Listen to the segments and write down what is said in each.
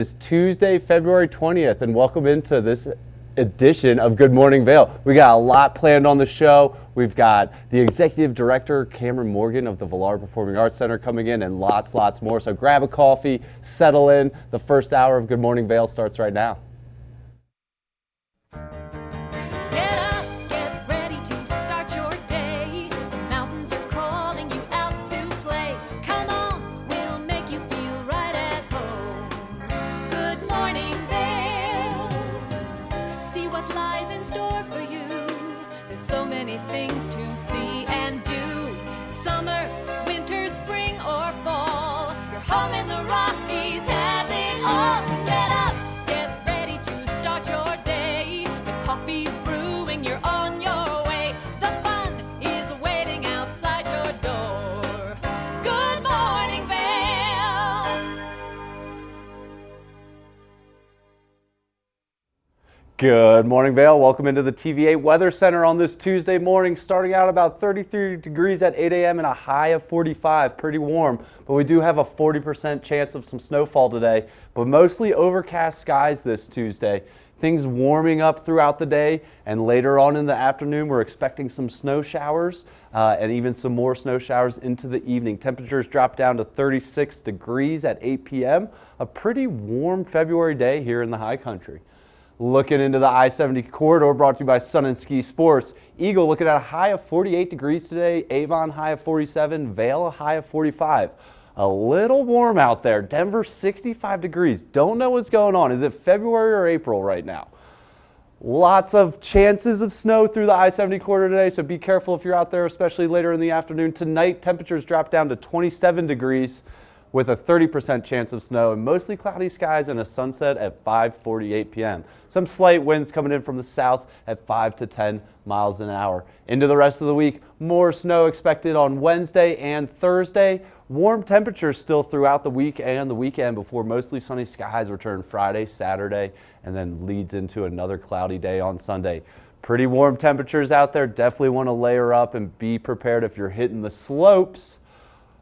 It's Tuesday, February 20th, and welcome into this edition of Good Morning Vail. We got a lot planned on the show. We've got the Executive Director, Cameron Morgan of the Vail Performing Arts Center coming in, and lots more. So grab a coffee, settle in. The first hour of Good Morning Vail starts right now. Things to see and do. Summer, winter, spring, or fall. Your home in the Rockies has it all. So get up, get ready to start your day. The coffee's brewing, you're on your way. The fun is waiting outside your door. Good morning, Vail. Good morning, Vail. Welcome into the TVA Weather Center on this Tuesday morning, starting out about 33 degrees at 8 a.m. and a high of 45. Pretty warm, but we do have a 40% chance of some snowfall today, but mostly overcast skies this Tuesday. Things warming up throughout the day, and later on in the afternoon, we're expecting some snow showers and even some more snow showers into the evening. Temperatures drop down to 36 degrees at 8 p.m. A pretty warm February day here in the high country. Looking into the I-70 corridor, brought to you by Sun and Ski Sports. Eagle looking at a high of 48 degrees today. Avon high of 47. Vail a high of 45. A little warm out there. Denver 65 degrees. Don't know what's going on. Is it February or April right now? Lots of chances of snow through the I-70 corridor today, so be careful if you're out there, especially later in the afternoon. Tonight, temperatures drop down to 27 degrees. With a 30% chance of snow and mostly cloudy skies and a sunset at 5:48 p.m. Some slight winds coming in from the south at 5 to 10 miles an hour. Into the rest of the week, more snow expected on Wednesday and Thursday. Warm temperatures still throughout the week and the weekend before mostly sunny skies return Friday, Saturday, and then leads into another cloudy day on Sunday. Pretty warm temperatures out there. Definitely want to layer up and be prepared if you're hitting the slopes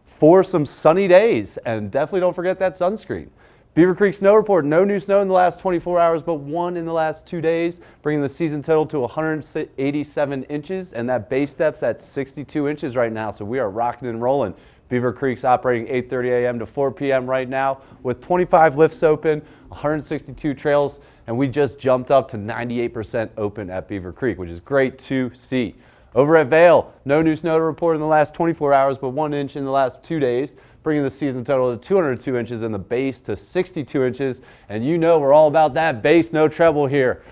for some sunny days, and definitely don't forget that sunscreen. Beaver Creek snow report, no new snow in the last 24 hours, but one in the last 2 days, bringing the season total to 187 inches, and that base depth's at 62 inches right now, so we are rocking and rolling. Beaver Creek's operating 8:30 a.m. to 4 p.m. right now with 25 lifts open, 162 trails, and we just jumped up to 98% open at Beaver Creek, which is great to see. Over at Vail, no new snow to report in the last 24 hours, but 1 inch in the last 2 days, bringing the season total to 202 inches and the base to 62 inches. And you know we're all about that base, no treble here.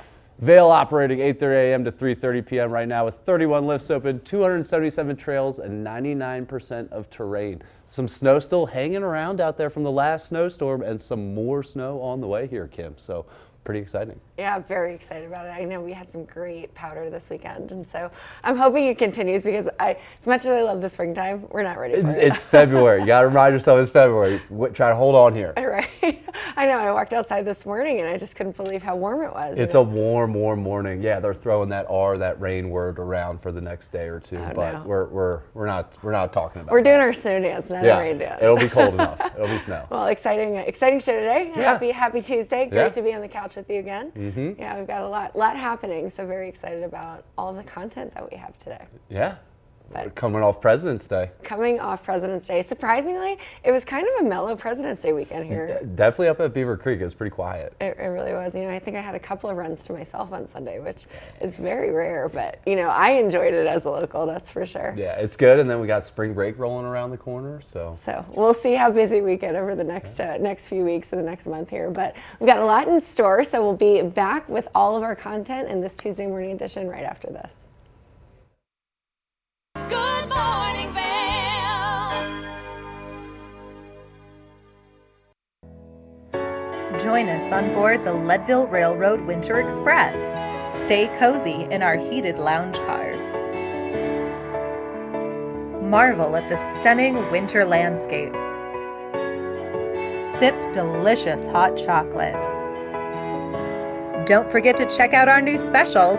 Vail operating 8:30 a.m. to 3:30 p.m. right now with 31 lifts open, 277 trails, and 99% of terrain. Some snow still hanging around out there from the last snowstorm, and some more snow on the way here, Kim. So pretty exciting. Yeah, very excited about it. I know we had some great powder this weekend, and so I'm hoping it continues because as much as I love the springtime, we're not ready for it. It's February. You got to remind yourself it's February. Try to hold on here. Right. I know. I walked outside this morning and I just couldn't believe how warm it was. It's a warm morning. Yeah, they're throwing that rain word around for the next day or two, but no. we're not talking about. We're doing our snow dance, not a rain dance. It'll be cold enough. It'll be snow. Well, exciting show today. Yeah. Happy Tuesday. Great to be on the couch with you again. Mm-hmm. Yeah, we've got a lot happening, so very excited about all of the content that we have today. Yeah. But coming off President's Day. Surprisingly, it was kind of a mellow President's Day weekend here. Definitely up at Beaver Creek. It was pretty quiet. It really was. I think I had a couple of runs to myself on Sunday, which is very rare, but I enjoyed it as a local, that's for sure. Yeah, it's good. And then we got spring break rolling around the corner. So we'll see how busy we get over the next few weeks and the next month here. But we've got a lot in store, so we'll be back with all of our content in this Tuesday morning edition right after this. Good morning, Vail. Join us on board the Leadville Railroad Winter Express. Stay cozy in our heated lounge cars. Marvel at the stunning winter landscape. Sip delicious hot chocolate. Don't forget to check out our new specials.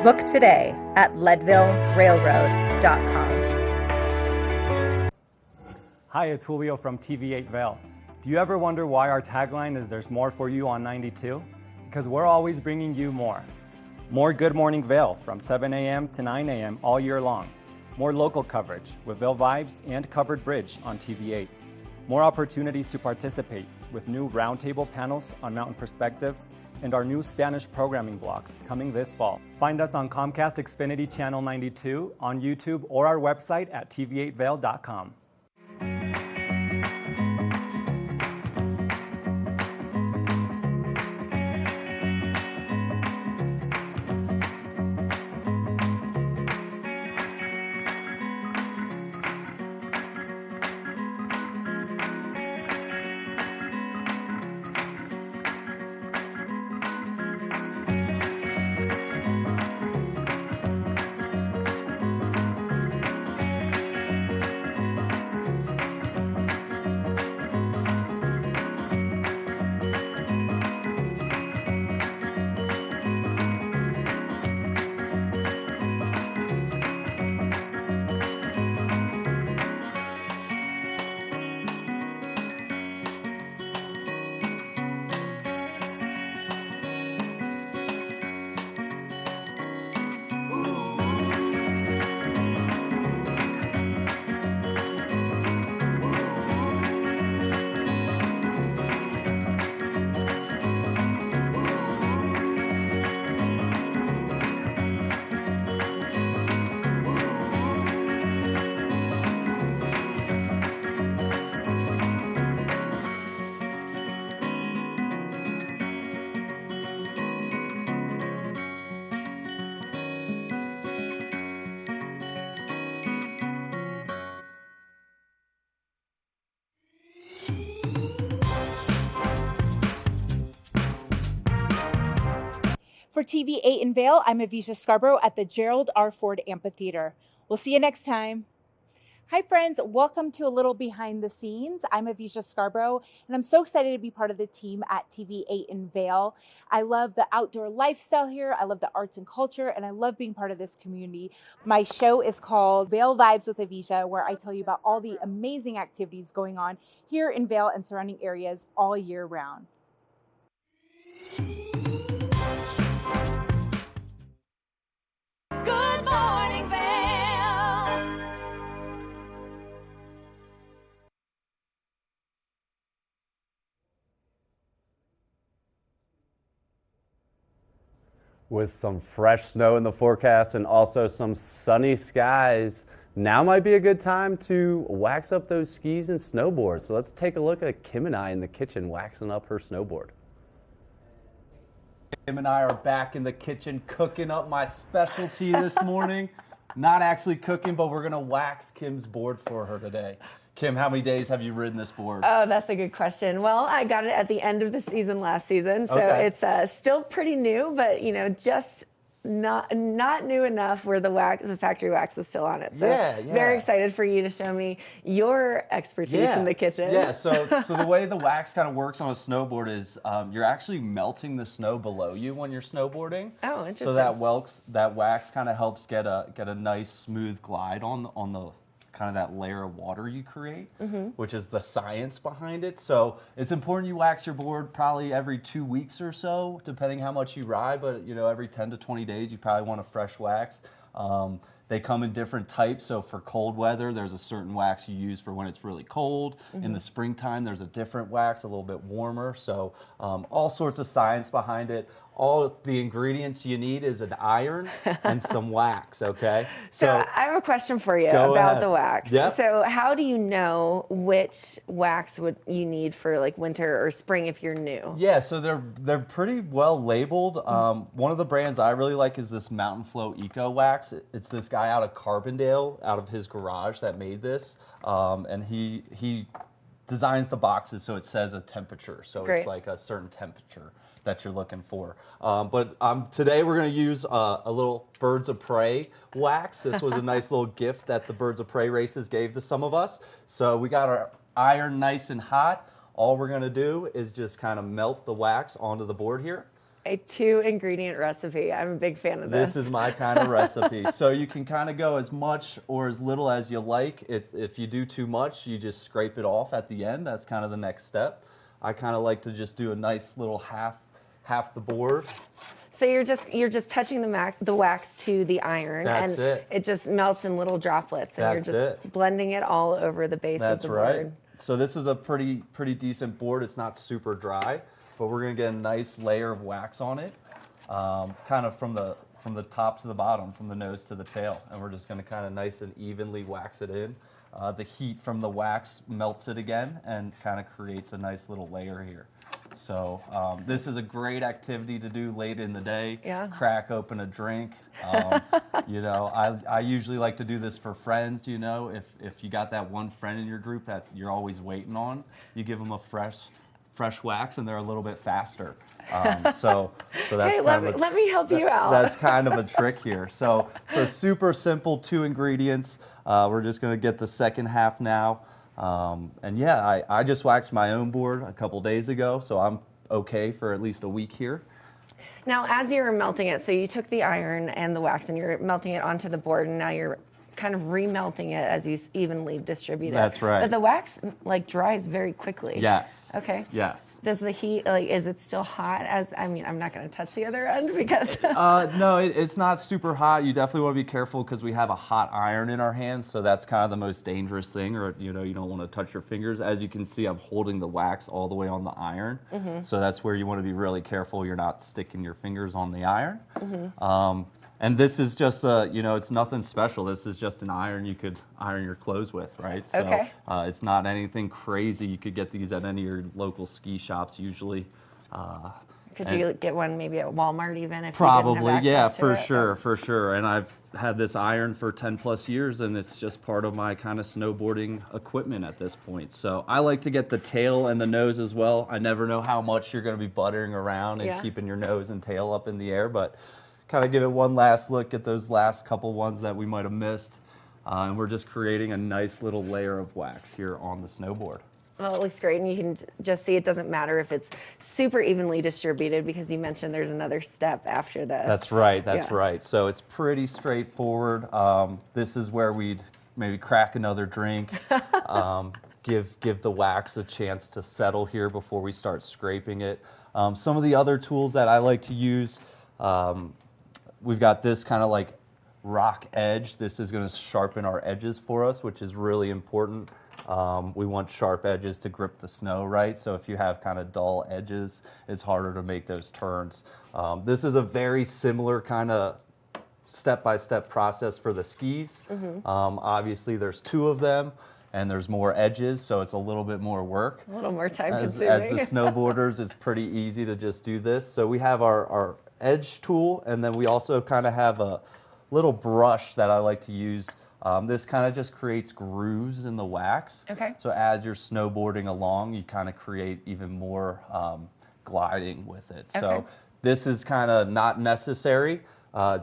Book today at leadvillerailroad.com. Hi, it's Julio from TV8 Vail. Do you ever wonder why our tagline is "There's more for you on 92"? Because we're always bringing you more. More Good Morning Vail from 7 a.m. to 9 a.m. all year long. More local coverage with Vail Vibes and Covered Bridge on TV8. More opportunities to participate with new roundtable panels on mountain perspectives and our new Spanish programming block coming this fall. Find us on Comcast Xfinity Channel 92, on YouTube, or our website at tv8vail.com. For TV8 in Vail, I'm Avisha Scarborough at the Gerald R. Ford Amphitheater. We'll see you next time. Hi, friends. Welcome to a little behind the scenes. I'm Avisha Scarborough, and I'm so excited to be part of the team at TV8 in Vail. I love the outdoor lifestyle here. I love the arts and culture, and I love being part of this community. My show is called Vail Vibes with Avisha, where I tell you about all the amazing activities going on here in Vail and surrounding areas all year round. Good morning, Vail. With some fresh snow in the forecast and also some sunny skies, now might be a good time to wax up those skis and snowboards. So let's take a look at Kim and I in the kitchen waxing up her snowboard. Kim and I are back in the kitchen cooking up my specialty this morning. Not actually cooking, but we're gonna wax Kim's board for her today. Kim, how many days have you ridden this board? Oh, that's a good question. Well, I got it at the end of the season last season, so Okay. it's still pretty new, but just not new enough where the factory wax is still on it. So Yeah. very excited for you to show me your expertise in the kitchen. Yeah, so the way the wax kind of works on a snowboard is you're actually melting the snow below you when you're snowboarding. Oh, interesting. So that wax kind of helps get a nice smooth glide on the kind of that layer of water you create, which is the science behind it. So it's important you wax your board probably every 2 weeks or so, depending how much you ride, but every 10 to 20 days you probably want a fresh wax. They come in different types. So for cold weather, there's a certain wax you use for when it's really cold. In the springtime, there's a different wax, a little bit warmer. So all sorts of science behind it. All the ingredients you need is an iron and some wax, okay? So I have a question for you Go about ahead. the wax. Yep. So how do you know which wax would you need for like winter or spring if you're new? Yeah, so they're pretty well labeled. One of the brands I really like is this Mountain Flow Eco Wax. It's this guy out of Carbondale, out of his garage, that made this, and he designs the boxes so it says a temperature, so Great. it's like a certain temperature that you're looking for. But today we're going to use a little Birds of Prey wax. This was a nice little gift that the Birds of Prey races gave to some of us. So we got our iron nice and hot. All we're going to do is just kind of melt the wax onto the board here. A 2-ingredient recipe. I'm a big fan of this. This is my kind of recipe. So you can kind of go as much or as little as you like. If you do too much, you just scrape it off at the end. That's kind of the next step. I kind of like to just do a nice little half the board. So you're just touching the wax to the iron, That's and it. just melts in little droplets, and That's you're just blending it all over the base That's of the right. board. So this is a pretty decent board. It's not super dry, but we're gonna get a nice layer of wax on it, kind of from the top to the bottom, from the nose to the tail, and we're just gonna kind of nice and evenly wax it in. The heat from the wax melts it again and kind of creates a nice little layer here. So this is a great activity to do late in the day. Yeah. Crack open a drink. You know, I usually like to do this for friends. You know, if you got that one friend in your group that you're always waiting on, you give them a fresh wax, and they're a little bit faster. So that's Hey, kind of let me help you out. That's kind of a trick here. So super simple, 2 ingredients. We're just gonna get the second half now. And yeah, I just waxed my own board a couple days ago, so I'm okay for at least a week here. Now, as you're melting it, so you took the iron and the wax and you're melting it onto the board, and now you're kind of remelting it as you evenly distribute it. That's right. But the wax like dries very quickly. Yes. Okay. Yes. Does the heat, like, is it still hot? I mean, I'm not going to touch the other end because. No, it's not super hot. You definitely want to be careful because we have a hot iron in our hands, so that's kind of the most dangerous thing, or you know, you don't want to touch your fingers. As you can see, I'm holding the wax all the way on the iron, so that's where you want to be really careful you're not sticking your fingers on the iron. And this is just you know, it's nothing special. This is just an iron you could iron your clothes with, right? So Okay. it's not anything crazy. You could get these at any of your local ski shops usually. Could you get one maybe at Walmart even if Probably, you didn't have yeah, access to for it? sure, for sure. And I've had this iron for 10 plus years, and it's just part of my kind of snowboarding equipment at this point. So I like to get the tail and the nose as well. I never know how much you're going to be buttering around and Yeah. keeping your nose and tail up in the air, but kind of give it one last look at those last couple ones that we might have missed. And we're just creating a nice little layer of wax here on the snowboard. Well, it looks great, and you can just see it doesn't matter if it's super evenly distributed because you mentioned there's another step after the. That's right, that's Yeah. right. So it's pretty straightforward. This is where we'd maybe crack another drink, give the wax a chance to settle here before we start scraping it. Some of the other tools that I like to use, we've got this kind of like rock edge. This is going to sharpen our edges for us, which is really important. We want sharp edges to grip the snow, right? So if you have kind of dull edges, it's harder to make those turns. This is a very similar kind of step-by-step process for the skis. Obviously, there's 2 of them, and there's more edges, so it's a little bit more work. A little more time As consuming. the snowboarders, it's pretty easy to just do this. So we have our edge tool, and then we also kind of have a little brush that I like to use. This kind of just creates grooves in the wax. Okay. So as you're snowboarding along, you kind of create even more gliding with it. Okay. So this is kind of not necessary,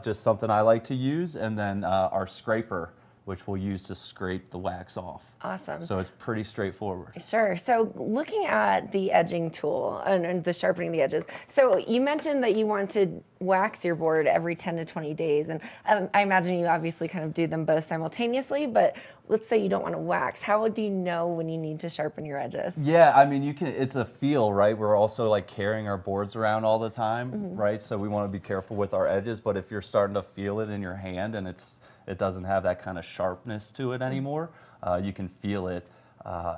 just something I like to use. And then our scraper, which we'll use to scrape the wax off. Awesome. So it's pretty straightforward. Sure. So looking at the edging tool and the sharpening the edges. So you mentioned that you want to wax your board every 10 to 20 days. And I imagine you obviously kind of do them both simultaneously, but let's say you don't want to wax. How do you know when you need to sharpen your edges? Yeah, I mean, it's a feel, right? We're also like carrying our boards around all the time, right? So we want to be careful with our edges, but if you're starting to feel it in your hand and it doesn't have that kind of sharpness to it anymore, you can feel it.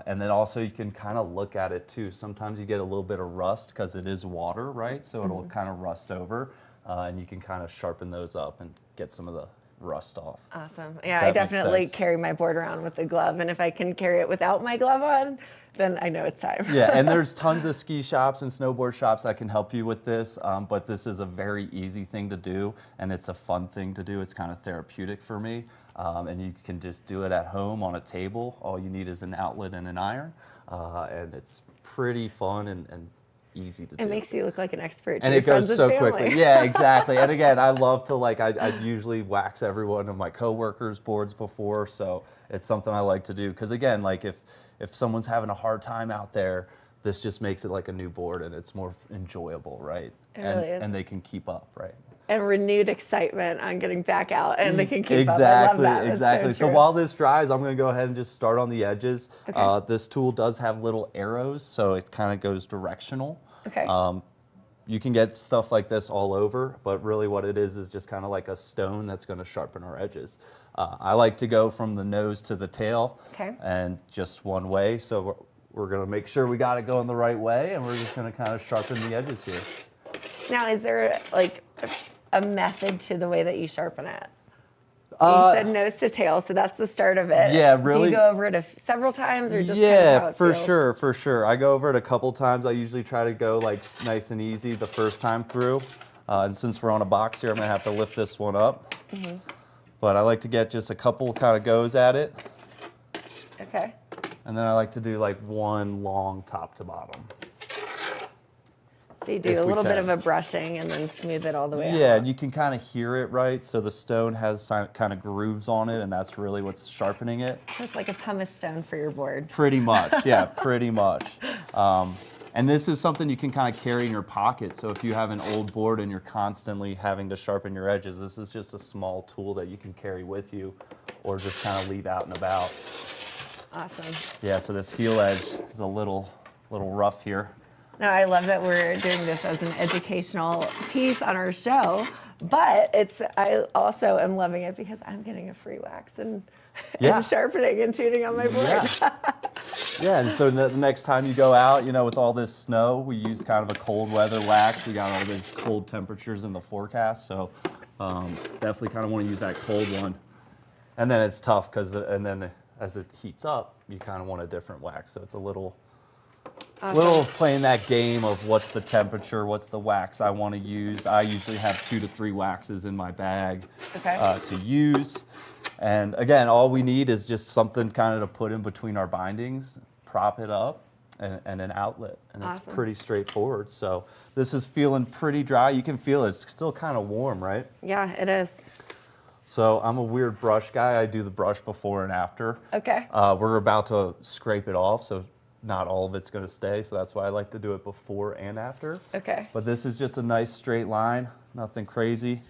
And then also you can kind of look at it too. Sometimes you get a little bit of rust because it is water, right? So it'll kind of rust over, and you can kind of sharpen those up and get some of the rust off. Awesome. Yeah, If I that makes definitely sense. carry my board around with the glove, and if I can carry it without my glove on, then I know it's time. Yeah, and there's tons of ski shops and snowboard shops that can help you with this, but this is a very easy thing to do, and it's a fun thing to do. It's kind of therapeutic for me, and you can just do it at home on a table. All you need is an outlet and an iron, and it's pretty fun and easy to do. It makes you look like an expert to And your it goes friends so and family. quickly. Yeah, exactly. And again, I love to I usually wax every one of my coworkers' boards before, so it's something I like to do. Because again, like if someone's having a hard time out there, this just makes it like a new board, and it's more enjoyable, right? It really is. And they can keep up, right? And renewed excitement on getting back out, and they can keep exactly, up. I love that. That's Exactly. So true. while this dries, I'm going to go ahead and just start on the edges. Okay. This tool does have little arrows, so it kind of goes directional. Okay. You can get stuff like this all over, but really what it is just kind of like a stone that's going to sharpen our edges. I like to go from the nose to the tail, Okay. and just one way. So we're going to make sure we got it going the right way, and we're just going to kind of sharpen the edges here. Now, is there like a method to the way that you sharpen it? You said nose to tail, so that's the start of it. Yeah, really. Do you go over it several times, or just kind of how Yeah, it for feels? sure, for sure. I go over it a couple times. I usually try to go like nice and easy the first time through. And since we're on a box here, I'm gonna have to lift this one up. Mm-hmm. But I like to get just a couple kind of goes at it. Okay. And then I like to do like one long top to bottom. So you do If a we little bit can. of a brushing and then smooth it all the way Yeah, out. and you can kind of hear it, right? So the stone has kind of grooves on it, and that's really what's sharpening it. So it's like a pumice stone for your board. Pretty much, yeah, pretty much. And this is something you can kind of carry in your pocket. So if you have an old board and you're constantly having to sharpen your edges, this is just a small tool that you can carry with you or just kind of leave out and about. Awesome. Yeah, so this heel edge is a little rough here. No, I love that we're doing this as an educational piece on our show, but I also am loving it because I'm getting a free wax and sharpening and tuning on my board. Yeah. Yeah, and so the next time you go out, with all this snow, we use kind of a cold weather wax. We got all these cold temperatures in the forecast, so definitely kind of want to use that cold one. And then it's tough and then as it heats up, you kind of want a different wax. So it's a little playing that game of what's the temperature, what's the wax I want to use. I usually have 2 to 3 waxes in my bag to use. And again, all we need is just something kind of to put in between our bindings, prop it up, and an outlet. And it's pretty straightforward. So this is feeling pretty dry. You can feel it's still kind of warm, right? Yeah, it is. So I'm a weird brush guy. I do the brush before and after. Okay. We're about to scrape it off, so not all of it's going to stay. So that's why I like to do it before and after. Okay. But this is just a nice straight line, nothing crazy.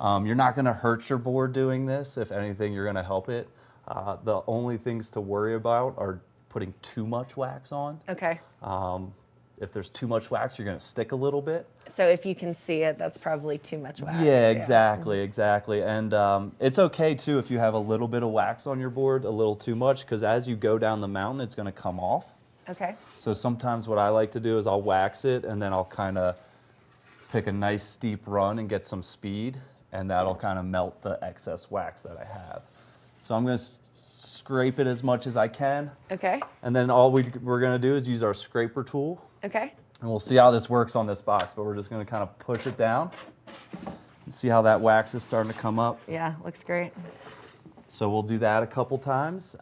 You're not going to hurt your board doing this. If anything, you're going to help it. The only things to worry about are putting too much wax on. Okay. If there's too much wax, you're going to stick a little bit. So if you can see it, that's probably too much wax. Yeah, exactly. And it's okay too if you have a little bit of wax on your board, a little too much, because as you go down the mountain, it's going to come off. Okay. So sometimes what I like to do is I'll wax it, and then I'll kind of pick a nice steep run and get some speed, and that'll kind of melt the excess wax that I have. So I'm going to scrape it as much as I can. Okay. And then all we're going to do is use our scraper tool. Okay. And we'll see how this works on this box, but we're just going to kind of push it down and see how that wax is starting to come up. Yeah, looks great. So we'll do that a couple times,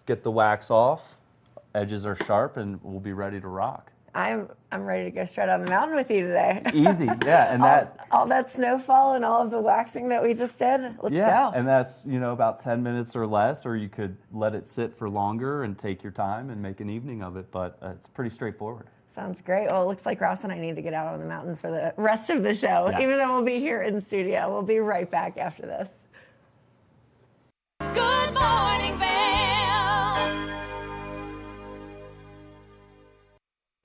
get the wax off, edges are sharp, and we'll be ready to rock. I'm ready to go straight on the mountain with you today. Easy, yeah, and all that snowfall and all of the waxing that we just did. Let's go. And that's about 10 minutes or less, or you could let it sit for longer and take your time and make an evening of it, but it's pretty straightforward. Sounds great. Well, it looks like Ross and I need to get out on the mountain for the rest of the show, Yes. even though we'll be here in studio. We'll be right back after this. Good morning, Vail.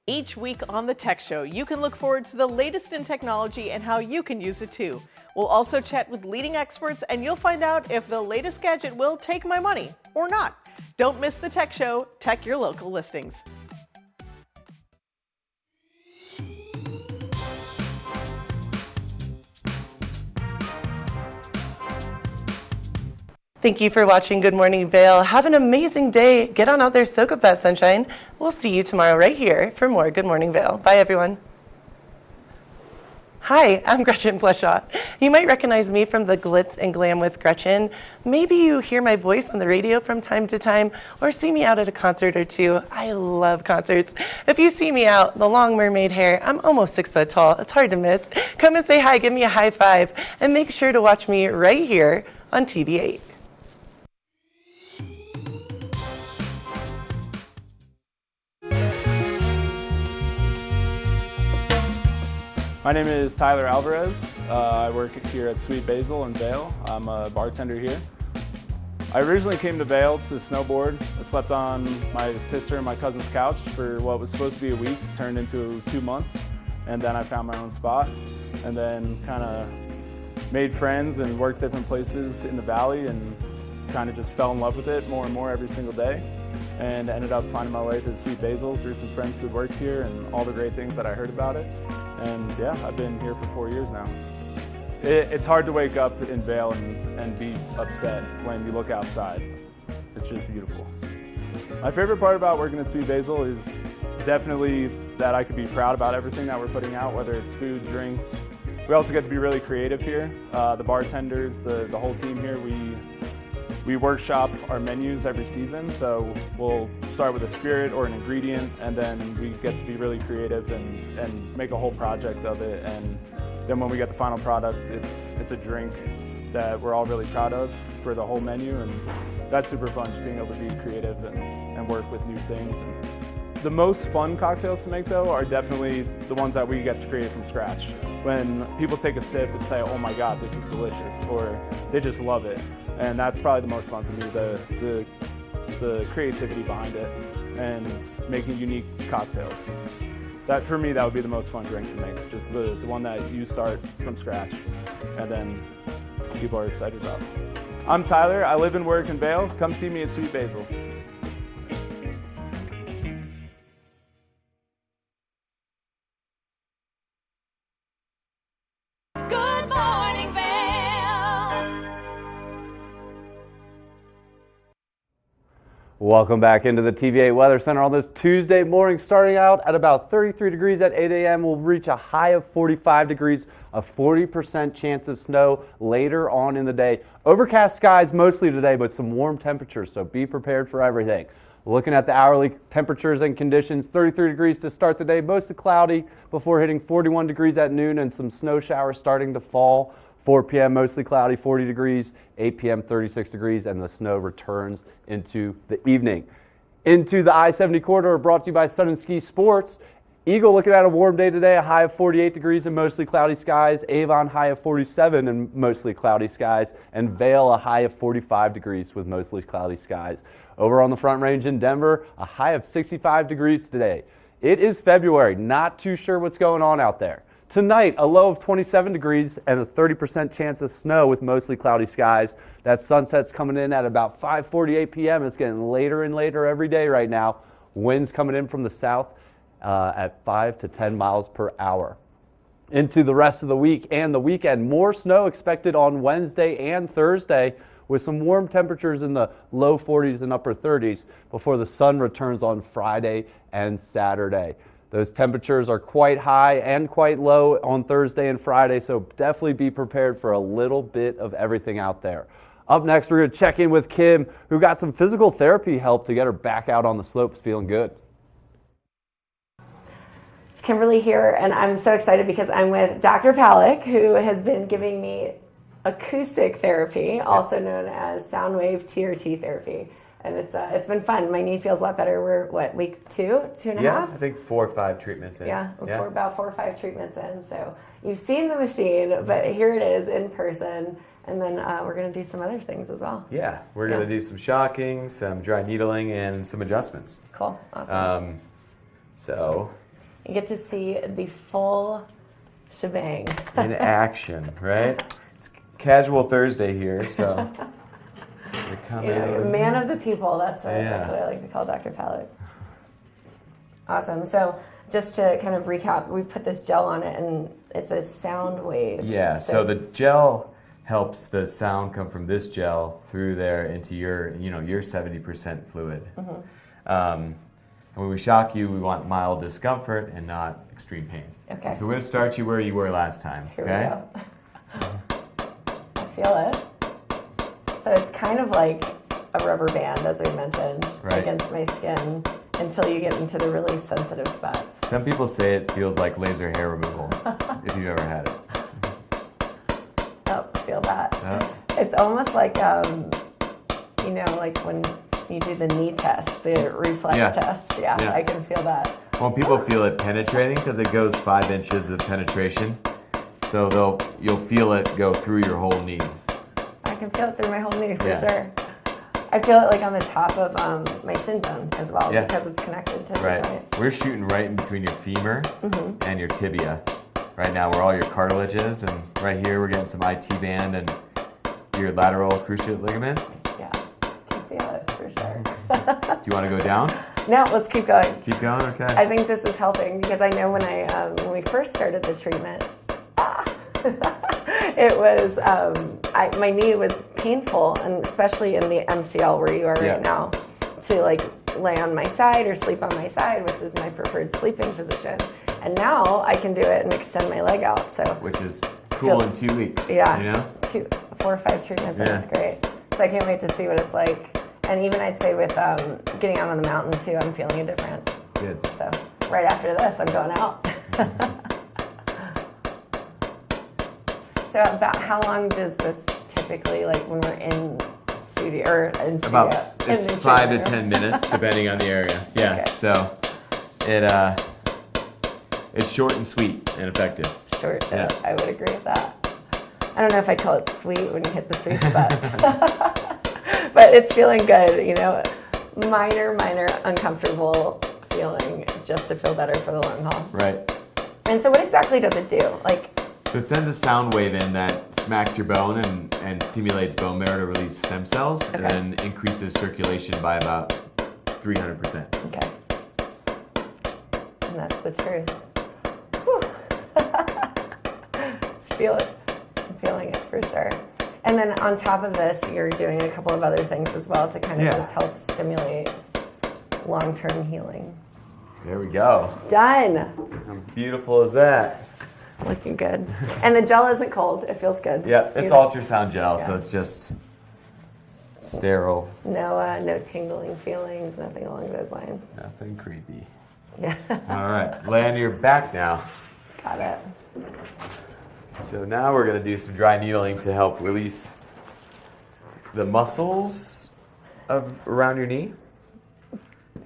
Each week on the Tech Show, you can look forward to the latest in technology and how you can use it too. We'll also chat with leading experts, and you'll find out if the latest gadget will take my money or not. Don't miss the Tech Show. Tech your local listings. Thank you for watching Good Morning Vail. Have an amazing day. Get on out there, soak up that sunshine. We'll see you tomorrow right here for more Good Morning Vail. Bye, everyone. Hi, I'm Gretchen Bleshaw. You might recognize me from the Glitz and Glam with Gretchen. Maybe you hear my voice on the radio from time to time or see me out at a concert or two. I love concerts. If you see me out, the long mermaid hair, I'm almost 6 foot tall. It's hard to miss. Come and say hi, give me a high five, and make sure to watch me right here on TV8. My name is Tyler Alvarez. I work here at Sweet Basil in Vail. I'm a bartender here. I originally came to Vail to snowboard. I slept on my sister and my cousin's couch for what was supposed to be a week, turned into 2 months, and then I found my own spot, and then kind of made friends and worked different places in the valley and kind of just fell in love with it more and more every single day, and ended up finding my way to Sweet Basil through some friends who worked here and all the great things that I heard about it. And yeah, I've been here for 4 years now. It's hard to wake up in Vail and be upset when you look outside. It's just beautiful. My favorite part about working at Sweet Basil is definitely that I could be proud about everything that we're putting out, whether it's food, drinks. We also get to be really creative here. The bartenders, the whole team here, we workshop our menus every season, so we'll start with a spirit or an ingredient, and then we get to be really creative and make a whole project of it. And then when we get the final product, it's a drink that we're all really proud of for the whole menu, and that's super fun, just being able to be creative and work with new things. And the most fun cocktails to make, though, are definitely the ones that we get to create from scratch. When people take a sip and say, oh my God, this is delicious, or they just love it. And that's probably the most fun for me, the creativity behind it and making unique cocktails. That, for me, that would be the most fun drink to make, just the one that you start from scratch and then people are excited about. I'm Tyler, I live and work in Vail. Come see me at Sweet Basil. Good morning, Vail. Welcome back into the TVA Weather Center on this Tuesday morning, starting out at about 33 degrees at 8 a.m. We'll reach a high of 45 degrees, a 40% chance of snow later on in the day. Overcast skies mostly today, but some warm temperatures, so be prepared for everything. Looking at the hourly temperatures and conditions, 33 degrees to start the day, mostly cloudy before hitting 41 degrees at noon and some snow showers starting to fall. 4 p.m. mostly cloudy, 40 degrees, 8 p.m. 36 degrees, and the snow returns into the evening. Into the I-70 corridor, brought to you by Sun and Ski Sports. Eagle looking at a warm day today, a high of 48 degrees and mostly cloudy skies. Avon high of 47 and mostly cloudy skies. And Vail a high of 45 degrees with mostly cloudy skies. Over on the Front Range in Denver, a high of 65 degrees today. It is February, not too sure what's going on out there. Tonight, a low of 27 degrees and a 30% chance of snow with mostly cloudy skies. That sunset's coming in at about 5:48 p.m. It's getting later and later every day right now. Winds coming in from the south at 5 to 10 miles per hour. Into the rest of the week and the weekend, more snow expected on Wednesday and Thursday with some warm temperatures in the low 40s and upper 30s before the sun returns on Friday and Saturday. Those temperatures are quite high and quite low on Thursday and Friday, so definitely be prepared for a little bit of everything out there. Up next, we're going to check in with Kim, who got some physical therapy help to get her back out on the slopes feeling good. It's Kimberly here, and I'm so excited because I'm with Dr. Palick, who has been giving me acoustic therapy, also known as sound wave TRT therapy. And it's been fun. My knee feels a lot better. We're, what, week two and a half? Yeah, I think 4 or 5 treatments in. Yeah, we're about 4 or 5 treatments in. So you've seen the machine, but here it is in person. And then we're going to do some other things as well. Yeah, we're going to do some shocking, some dry needling, and some adjustments. Cool, awesome. So you get to see the full shebang. in action, right? It's casual Thursday here, so... Man of the people, that's what I like to call Dr. Palick. Awesome. So just to kind of recap, we put this gel on it and it's a sound wave. Yeah, so the gel helps the sound come from this gel through there into your 70% fluid. Mm-hmm. And when we shock you, we want mild discomfort and not extreme pain. Okay. So we're going to start you where you were last time. Here we go. I feel it. So it's kind of like a rubber band, as we mentioned, against my skin until you get into the really sensitive spots. Some people say it feels like laser hair removal, if you've ever had it. Oh, I feel that. It's almost like, like when you do the knee test, the reflex test. Yeah, I can feel that. Well, people feel it penetrating because it goes 5 inches of penetration. So you'll feel it go through your whole knee. I can feel it through my whole knee for Yeah. sure. I feel it like on the top of my shin bone as well Yeah. because it's connected to the Right. joint. We're shooting right in between your femur and your tibia. Right now, where all your cartilage is, and right here we're getting some IT band and your lateral cruciate ligament. Yeah, I can feel it for sure. Do you want to go down? No, let's keep going. Keep going. Okay. I think this is helping because I know when we first started the treatment, it was my knee was painful, and especially in the MCL where you are Yeah. right now, to like lay on my side or sleep on my side, which is my preferred sleeping position. And now I can do it and extend my leg out. So Which is cool in 2 weeks. yeah, You know? 4 or 5 treatments, and Yeah. it's great. So I can't wait to see what it's like. And even I'd say with getting out on the mountain too, I'm feeling a difference. Good. So right after this, I'm going out. So about how long does this typically, like when we're in studio or in studio? About in it's the 5 to treatment room? 10 minutes depending on the area. Yeah. Okay. So it's short and sweet and effective. Short. Yeah. I would agree with that. I don't know if I call it sweet when you hit the sweet spot, but it's feeling good. You know, minor uncomfortable feeling just to feel better for the long haul. Right. And so, what exactly does it do? Like, So it sends a sound wave in that smacks your bone and stimulates bone marrow to release stem cells and Okay. then increases circulation by about 300%. okay, and that's the truth. Whew. Feel it. I'm feeling it for sure. And then on top of this, you're doing a couple of other things as well to kind of Yeah. just help stimulate long-term healing. There we go. Done. How beautiful is that? Looking good. And the gel isn't cold. It feels good. Yeah, it's ultrasound gel, so Yeah. it's just sterile. No tingling feelings, nothing along those lines. Nothing creepy. Yeah. All right, lay on your back now. Got it. So now we're going to do some dry needling to help release the muscles around your knee.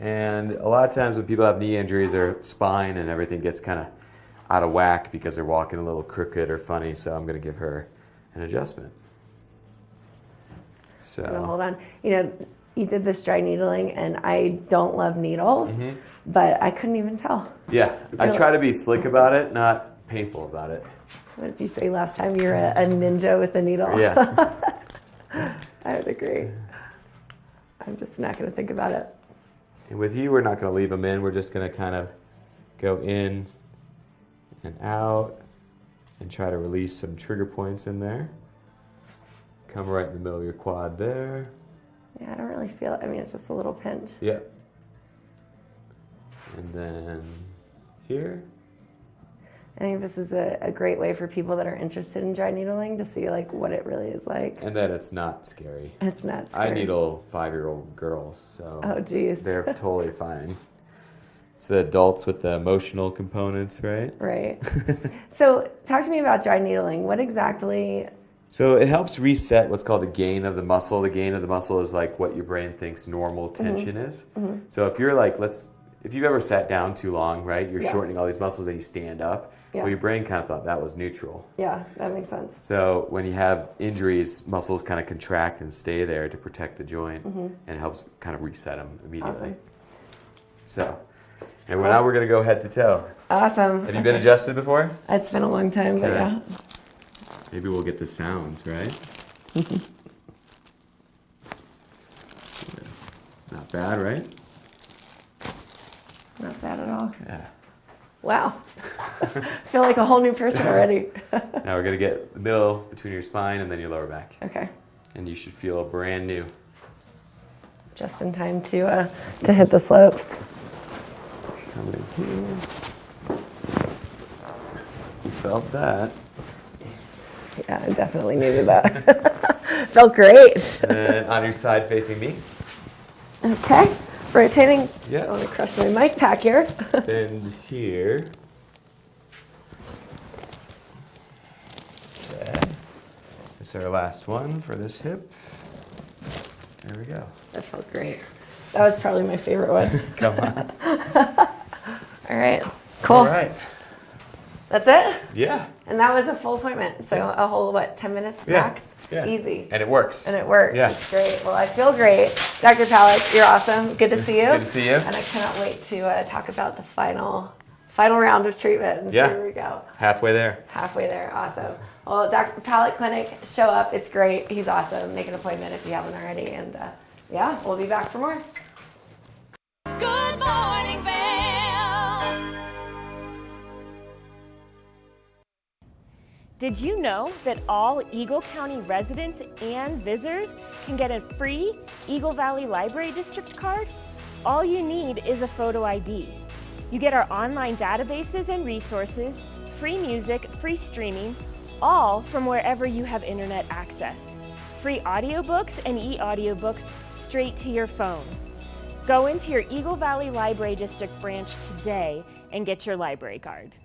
And a lot of times when people have knee injuries, their spine and everything gets kind of out of whack because they're walking a little crooked or funny. So I'm going to give her an adjustment. So No, hold on. You know, you did this dry needling, and I don't love needles, but I couldn't even tell. yeah, I try to be slick about it, not painful about it. What did you say last time? You're a ninja with a needle. Yeah. I would agree. I'm just not going to think about it. And with you, we're not going to leave them in. We're just going to kind of go in and out and try to release some trigger points in there. Come right in the middle of your quad there. Yeah, I don't really feel it. I mean, it's just a little pinch. Yep. And then here. I think this is a great way for people that are interested in dry needling to see like what it really is like. And then it's not scary. It's not I scary. needle 5-year-old girls, so Oh, geez. they're totally fine. It's the adults with the emotional components, right? Right. So talk to me about dry needling. What exactly? So it helps reset what's called the gain of the muscle. The gain of the muscle is like what your brain thinks normal tension is. So if you're like, if you've ever sat down too long, right, you're Yeah. shortening all these muscles and you stand up. Yeah. Well, your brain kind of thought that was neutral. Yeah, that makes sense. So when you have injuries, muscles kind of contract and stay there to protect the joint, and it helps kind of reset them immediately. Awesome. So, and now we're going to go head to toe. Awesome. Have you been adjusted before? It's been a long time, but Okay. yeah. Maybe we'll get the sounds, right? Not bad, right? Not bad at all. Yeah. Wow. Feel like a whole new person already. Now we're going to get the middle between your spine and then your lower back. Okay. And you should feel brand new. Just in time to hit the slopes. Come in here. You felt that. Yeah, I definitely needed that. Felt great. And then on your side facing me. Okay. Rotating. Yeah. I want to crush my mic pack here. Bend here. Okay. This is our last one for this hip. There we go. That felt great. That was probably my favorite one. Come on. All right, cool. All right. That's it? Yeah. And that was a full appointment. So a whole, what, 10 minutes max? Yeah. Easy. And it works. And it works. Yeah. It's great. Well, I feel great. Dr. Palik, you're awesome. Good to see you. Good to see you. And I cannot wait to talk about the final round of treatment and see where we go. Halfway there. Halfway there. Awesome. Well, Dr. Palik Clinic, show up. It's great. He's awesome. Make an appointment if you haven't already. And yeah, we'll be back for more. Good morning, Vail. Did you know that all Eagle County residents and visitors can get a free Eagle Valley Library District card? All you need is a photo ID. You get our online databases and resources, free music, free streaming, all from wherever you have internet access. Free audiobooks and e-audiobooks straight to your phone. Go into your Eagle Valley Library District branch today and get your library card.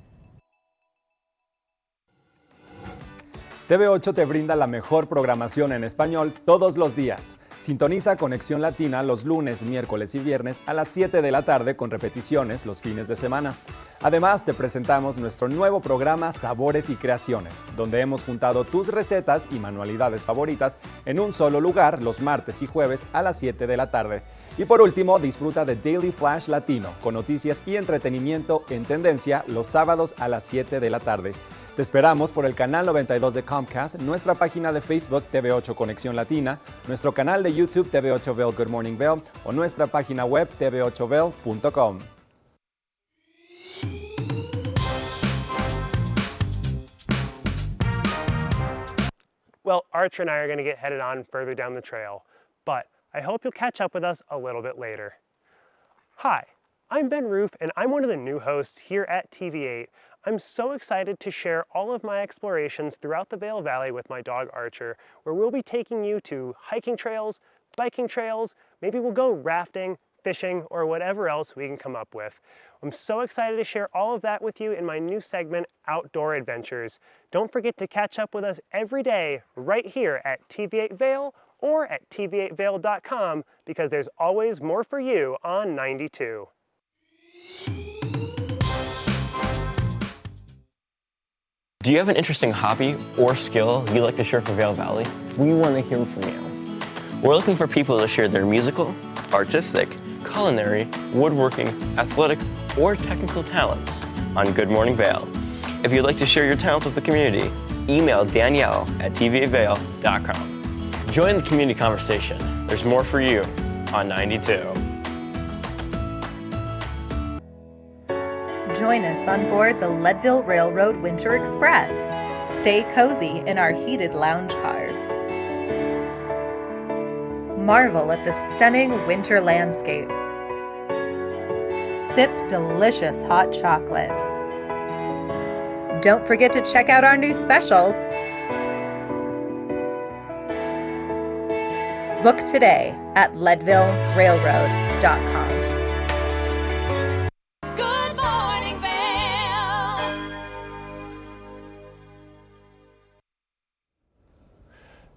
TV8 te brinda la mejor programación en español todos los días. Sintoniza Conexión Latina los lunes, miércoles y viernes a las 7 de la tarde con repeticiones los fines de semana. Además, te presentamos nuestro nuevo programa Sabores y Creaciones, donde hemos juntado tus recetas y manualidades favoritas en un solo lugar los martes y jueves a las 7 de la tarde. Y por último, disfruta de Daily Flash Latino, con noticias y entretenimiento en tendencia los sábados a las 7 de la tarde. Te esperamos por el canal 92 de Comcast, nuestra página de Facebook TV8 Conexión Latina, nuestro canal de YouTube TV8 Vail Good Morning Vail o nuestra página web tv8vail.com. Well, Archer and I are going to get headed on further down the trail, but I hope you'll catch up with us a little bit later. Hi, I'm Ben Roof, and I'm one of the new hosts here at TV8. I'm so excited to share all of my explorations throughout the Vail Valley with my dog Archer, where we'll be taking you to hiking trails, biking trails, maybe we'll go rafting, fishing, or whatever else we can come up with. I'm so excited to share all of that with you in my new segment, Outdoor Adventures. Don't forget to catch up with us every day right here at TV8 Vail or at tv8vail.com, because there's always more for you on 92. Do you have an interesting hobby or skill you'd like to share for Vail Valley? We want to hear from you. We're looking for people to share their musical, artistic, culinary, woodworking, athletic, or technical talents on Good Morning Vail. If you'd like to share your talents with the community, email Danielle at tv8vail.com. Join the community conversation. There's more for you on 92. Join us on board the Leadville Railroad Winter Express. Stay cozy in our heated lounge cars. Marvel at the stunning winter landscape. Sip delicious hot chocolate. Don't forget to check out our new specials. Book today at leadvillerailroad.com. Good morning, Vail.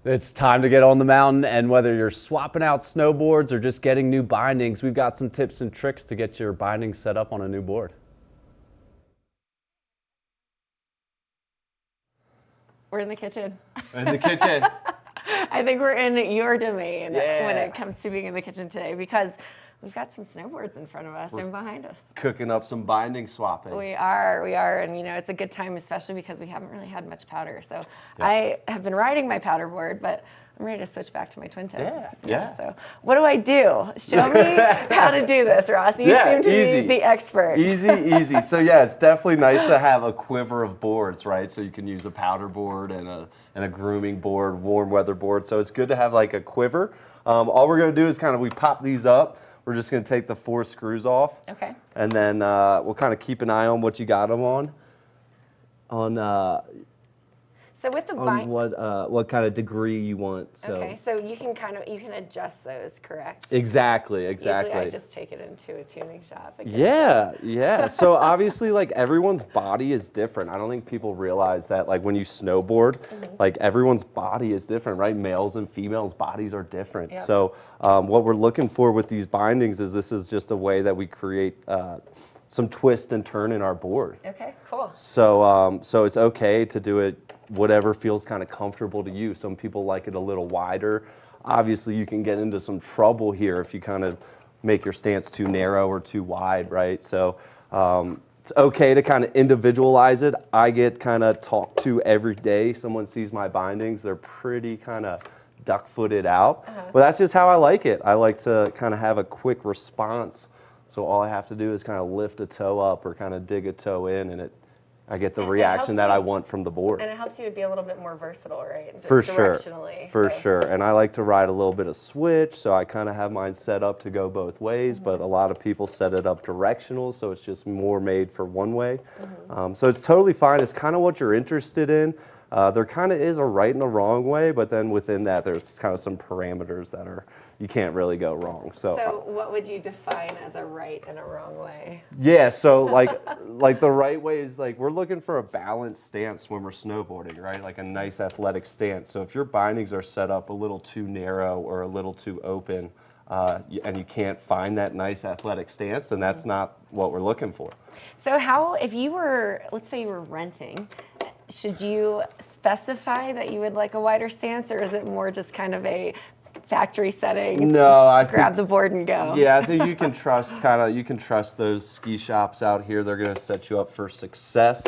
It's time to get on the mountain, and whether you're swapping out snowboards or just getting new bindings, we've got some tips and tricks to get your bindings set up on a new board. We're in the kitchen. In the kitchen. I think we're in your domain Yeah. when it comes to being in the kitchen today, because we've got some snowboards in front of us and behind us. Cooking up some binding swapping. We are, and it's a good time, especially because we haven't really had much powder. So I have been riding my powder board, but I'm ready to switch back to my twin tip. Yeah. So what do I do? Show me how to do this, Ross. You seem to be the expert. Easy. So yeah, it's definitely nice to have a quiver of boards, right? So you can use a powder board and a grooming board, warm weather board. So it's good to have like a quiver. All we're gonna do is we pop these up. We're just gonna take the 4 screws off. Okay. And then we'll kind of keep an eye on what you got them on. So with the On what kind of degree you want. So. Okay, so you can adjust those, correct? Exactly. Usually I just take it into a tuning shop. Yeah. So obviously, everyone's body is different. I don't think people realize that, when you snowboard, everyone's body is different, right? Males and females' bodies are different. Yep. So what we're looking for with these bindings is this is just a way that we create some twist and turn in our board. Okay, cool. So, so it's okay to do it whatever feels kind of comfortable to you. Some people like it a little wider. Obviously, you can get into some trouble here if you kind of make your stance too narrow or too wide, right? So it's okay to kind of individualize it. I get kind of talked to every day. Someone sees my bindings, they're pretty kind of duck-footed out. But that's just how I like it. I like to kind of have a quick response. So all I have to do is kind of lift a toe up or kind of dig a toe in, and I get the reaction that I want from the board. And it helps you to be a little bit more versatile, right? For sure. Directionally. For sure. And I like to ride a little bit of switch, so I kind of have mine set up to go both ways, but a lot of people set it up directional, so it's just more made for one way. So it's totally fine. It's kind of what you're interested in. There kind of is a right and a wrong way, but then within that, there's kind of some parameters that you can't really go wrong. So what would you define as a right and a wrong way? Yeah, so like the right way is like we're looking for a balanced stance when we're snowboarding, right? Like a nice athletic stance. So if your bindings are set up a little too narrow or a little too open, and you can't find that nice athletic stance, then that's not what we're looking for. So how, if you were, let's say you were renting, should you specify that you would like a wider stance, or is it more just kind of a factory settings? No, I grab the board and go. Yeah, I think you can trust those ski shops out here. They're going to set you up for success.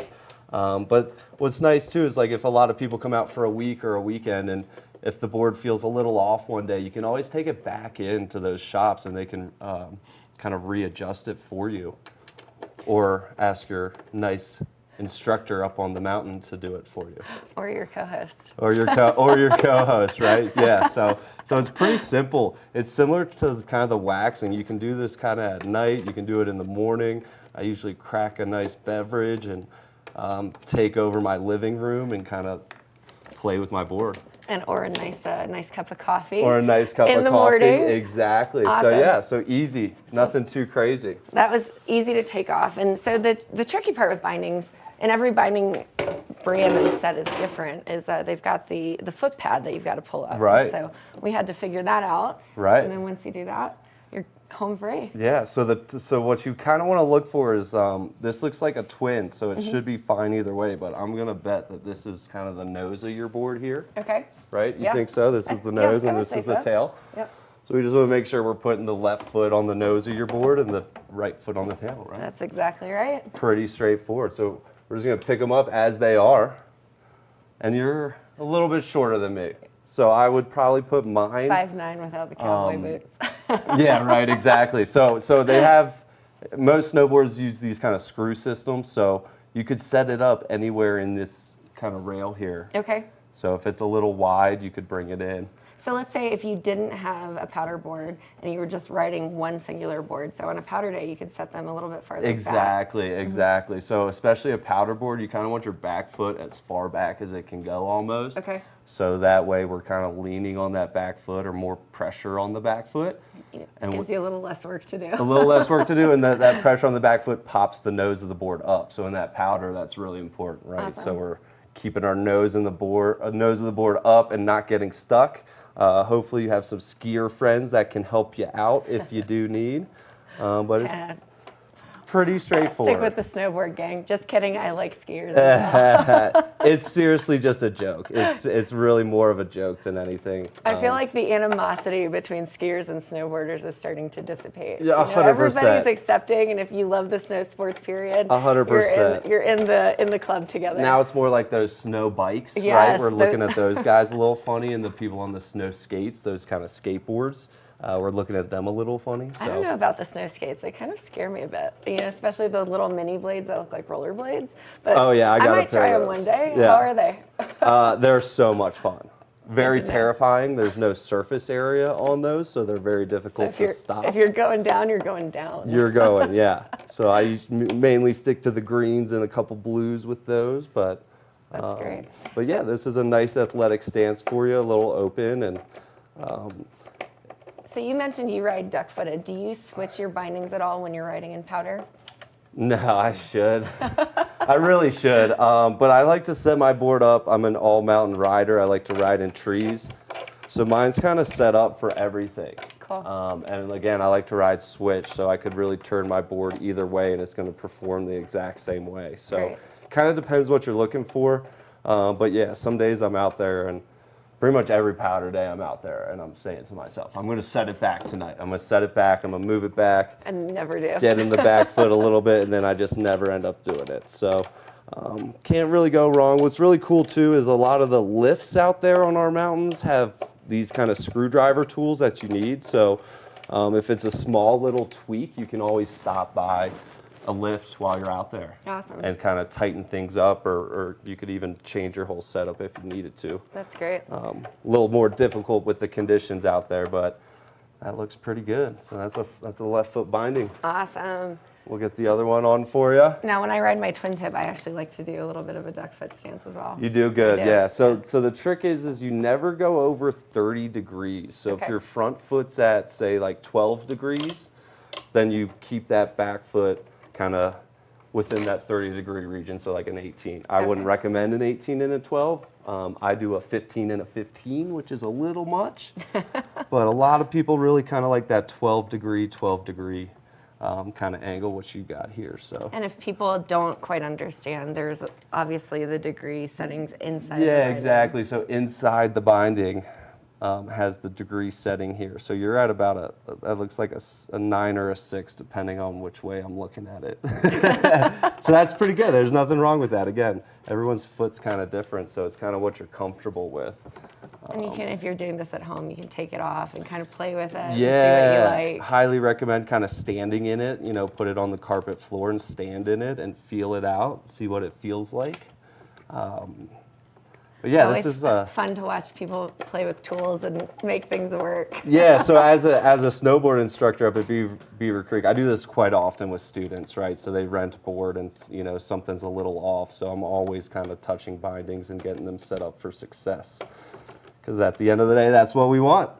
But what's nice too is like if a lot of people come out for a week or a weekend, and if the board feels a little off one day, you can always take it back into those shops and they can kind of readjust it for you, or ask your nice instructor up on the mountain to do it for you. Or your co-host. Or your co-host, right? Yeah, so it's pretty simple. It's similar to kind of the waxing. You can do this kind of at night. You can do it in the morning. I usually crack a nice beverage and take over my living room and kind of play with my board. Or a nice cup of coffee. Or a nice cup of coffee. In the morning. Exactly. Awesome. So yeah, so easy. Nothing too crazy. That was easy to take off. And so the tricky part with bindings, and every binding brand and set is different, is they've got the foot pad that you've got to pull up. Right. So we had to figure that out. Right. And then once you do that, you're home free. Yeah, so what you kind of want to look for is, this looks like a twin, so it should be fine either way, but I'm going to bet that this is kind of the nose of your board here. Okay. Right? You Yeah. think so? This is the nose I and would this say is the so. tail. Yep. So we just want to make sure we're putting the left foot on the nose of your board and the right foot on the tail, right? That's exactly right. Pretty straightforward. So we're just going to pick them up as they are. And you're a little bit shorter than me. So I would probably put mine. 5'9" without the cowboy boots. Yeah, right, exactly. So they have, most snowboards use these kind of screw systems, so you could set it up anywhere in this kind of rail here. Okay. So if it's a little wide, you could bring it in. So let's say if you didn't have a powder board and you were just riding one singular board, so on a powder day you could set them a little bit farther Exactly, back. exactly. So especially a powder board, you kind of want your back foot as far back as it can go almost. Okay. So that way we're kind of leaning on that back foot or more pressure on the back foot. It gives you a little less work to do. A little less work to do, and that pressure on the back foot pops the nose of the board up. So in that powder, that's really important, right? Awesome. So we're keeping our nose of the board up and not getting stuck. Hopefully you have some skier friends that can help you out if you do need. But it's pretty straightforward. Stick with the snowboard gang. Just kidding, I like skiers as well. It's seriously just a joke. It's really more of a joke than anything. I feel like the animosity between skiers and snowboarders is starting to dissipate. Yeah, 100%. Everybody's accepting, and if you love the snow sports period, 100%. You're in the club together. Now it's more like those snow bikes, right? Yes, We're looking at those guys a little funny, and the people on the snow skates, those kind of skateboards. We're looking at them a little funny. So. I don't know about the snow skates. They kind of scare me a bit. Especially the little mini blades that look like roller blades. But oh yeah, I might try them one day. Yeah. How are they? They're so much fun. Very terrifying. There's no surface area on those, so they're very difficult to stop. If you're going down, you're going down. You're going, yeah. So I mainly stick to the greens and a couple blues with those, but that's great. But yeah, this is a nice athletic stance for you, a little open and. So you mentioned you ride duck-footed. Do you switch your bindings at all when you're riding in powder? No, I should. I really should. But I like to set my board up. I'm an all-mountain rider. I like to ride in trees. So mine's kind of set up for everything. cool. And again, I like to ride switch, so I could really turn my board either way and it's going to perform the exact same way. So Great. kind of depends what you're looking for. But yeah, some days I'm out there, and pretty much every powder day I'm out there and I'm saying to myself, I'm going to set it back tonight. I'm going to set it back. I'm going to move it back. And never do. Get in the back foot a little bit, and then I just never end up doing it. So can't really go wrong. What's really cool too is a lot of the lifts out there on our mountains have these kind of screwdriver tools that you need. So if it's a small little tweak, you can always stop by a lift while you're out there. Awesome. And kind of tighten things up, or you could even change your whole setup if you needed to. That's great. A little more difficult with the conditions out there, but that looks pretty good. So that's a left foot binding. Awesome. We'll get the other one on for you. Now, when I ride my twin tip, I actually like to do a little bit of a duck foot stance as well. You do good, I do. yeah. So the trick is you never go over 30 degrees. So Okay. if your front foot's at, say, like 12 degrees, then you keep that back foot kind of within that 30-degree region, so like an 18. I wouldn't recommend an 18 and a 12. I do a 15 and a 15, which is a little much. But a lot of people really kind of like that 12 degree kind of angle, which you got here. So. And if people don't quite understand, there's obviously the degree settings inside. Yeah, the binding. exactly. So inside the binding has the degree setting here. So you're at about that looks like a 9 or a 6, depending on which way I'm looking at it. So that's pretty good. There's nothing wrong with that. Again, everyone's foot's kind of different, so it's kind of what you're comfortable with. And you can, if you're doing this at home, you can take it off and kind of play with it and see Yeah, what you like. highly recommend kind of standing in it. You know, put it on the carpet floor and stand in it and feel it out, see what it feels like. But yeah, It's this is always fun to watch people play with tools and make things work. Yeah, so as a snowboard instructor up at Beaver Creek, I do this quite often with students, right? So they rent a board and, you know, something's a little off. So I'm always kind of touching bindings and getting them set up for success. Because at the end of the day, that's what we want.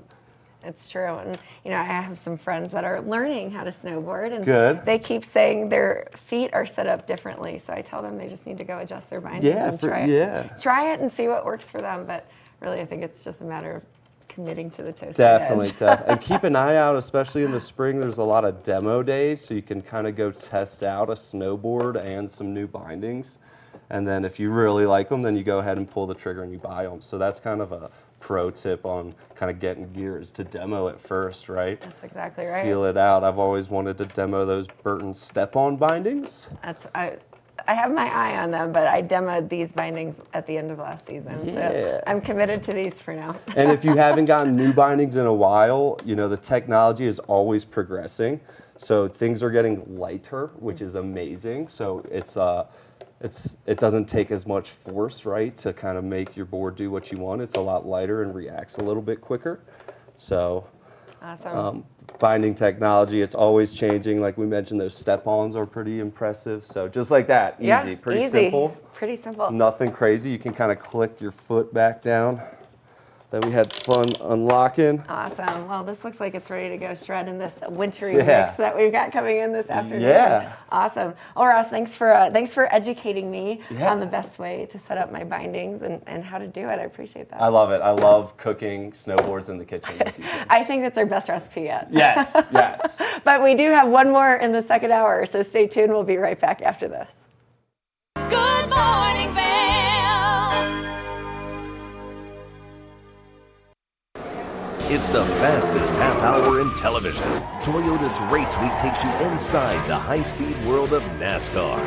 It's true. And, you know, I have some friends that are learning how to snowboard, and Good. they keep saying their feet are set up differently. So I tell them they just need to go adjust their bindings and try it. Try it and see what works for them. But really, I think it's just a matter of committing to the toe. Definitely. And keep an eye out, especially in the spring. There's a lot of demo days, so you can kind of go test out a snowboard and some new bindings. And then if you really like them, then you go ahead and pull the trigger and you buy them. So that's kind of a pro tip on kind of getting gears to demo it first, right? That's exactly right. Feel it out. I've always wanted to demo those Burton step-on bindings. I have my eye on them, but I demoed these bindings at the end of last season. So I'm committed to these for now. And if you haven't gotten new bindings in a while, you know, the technology is always progressing. So things are getting lighter, which is amazing. So it doesn't take as much force, right, to kind of make your board do what you want. It's a lot lighter and reacts a little bit quicker. So awesome. Binding technology, it's always changing. Like we mentioned, those step-ons are pretty impressive. So just like that, easy, pretty simple. Pretty simple. Nothing crazy. You can kind of click your foot back down. Then we had fun unlocking. Awesome. Well, this looks like it's ready to go shred in this wintry mix that we've got coming in this afternoon. Yeah. Awesome. Well, Ross, thanks for educating me on the best way to set up my bindings and how to do it. I appreciate that. I love it. I love cooking snowboards in the kitchen with you. I think that's our best recipe yet. Yes, yes. But we do have one more in the second hour, so stay tuned. We'll be right back after this. Good morning, Vail. It's the fastest half hour in television. Toyota's Race Week takes you inside the high-speed world of NASCAR.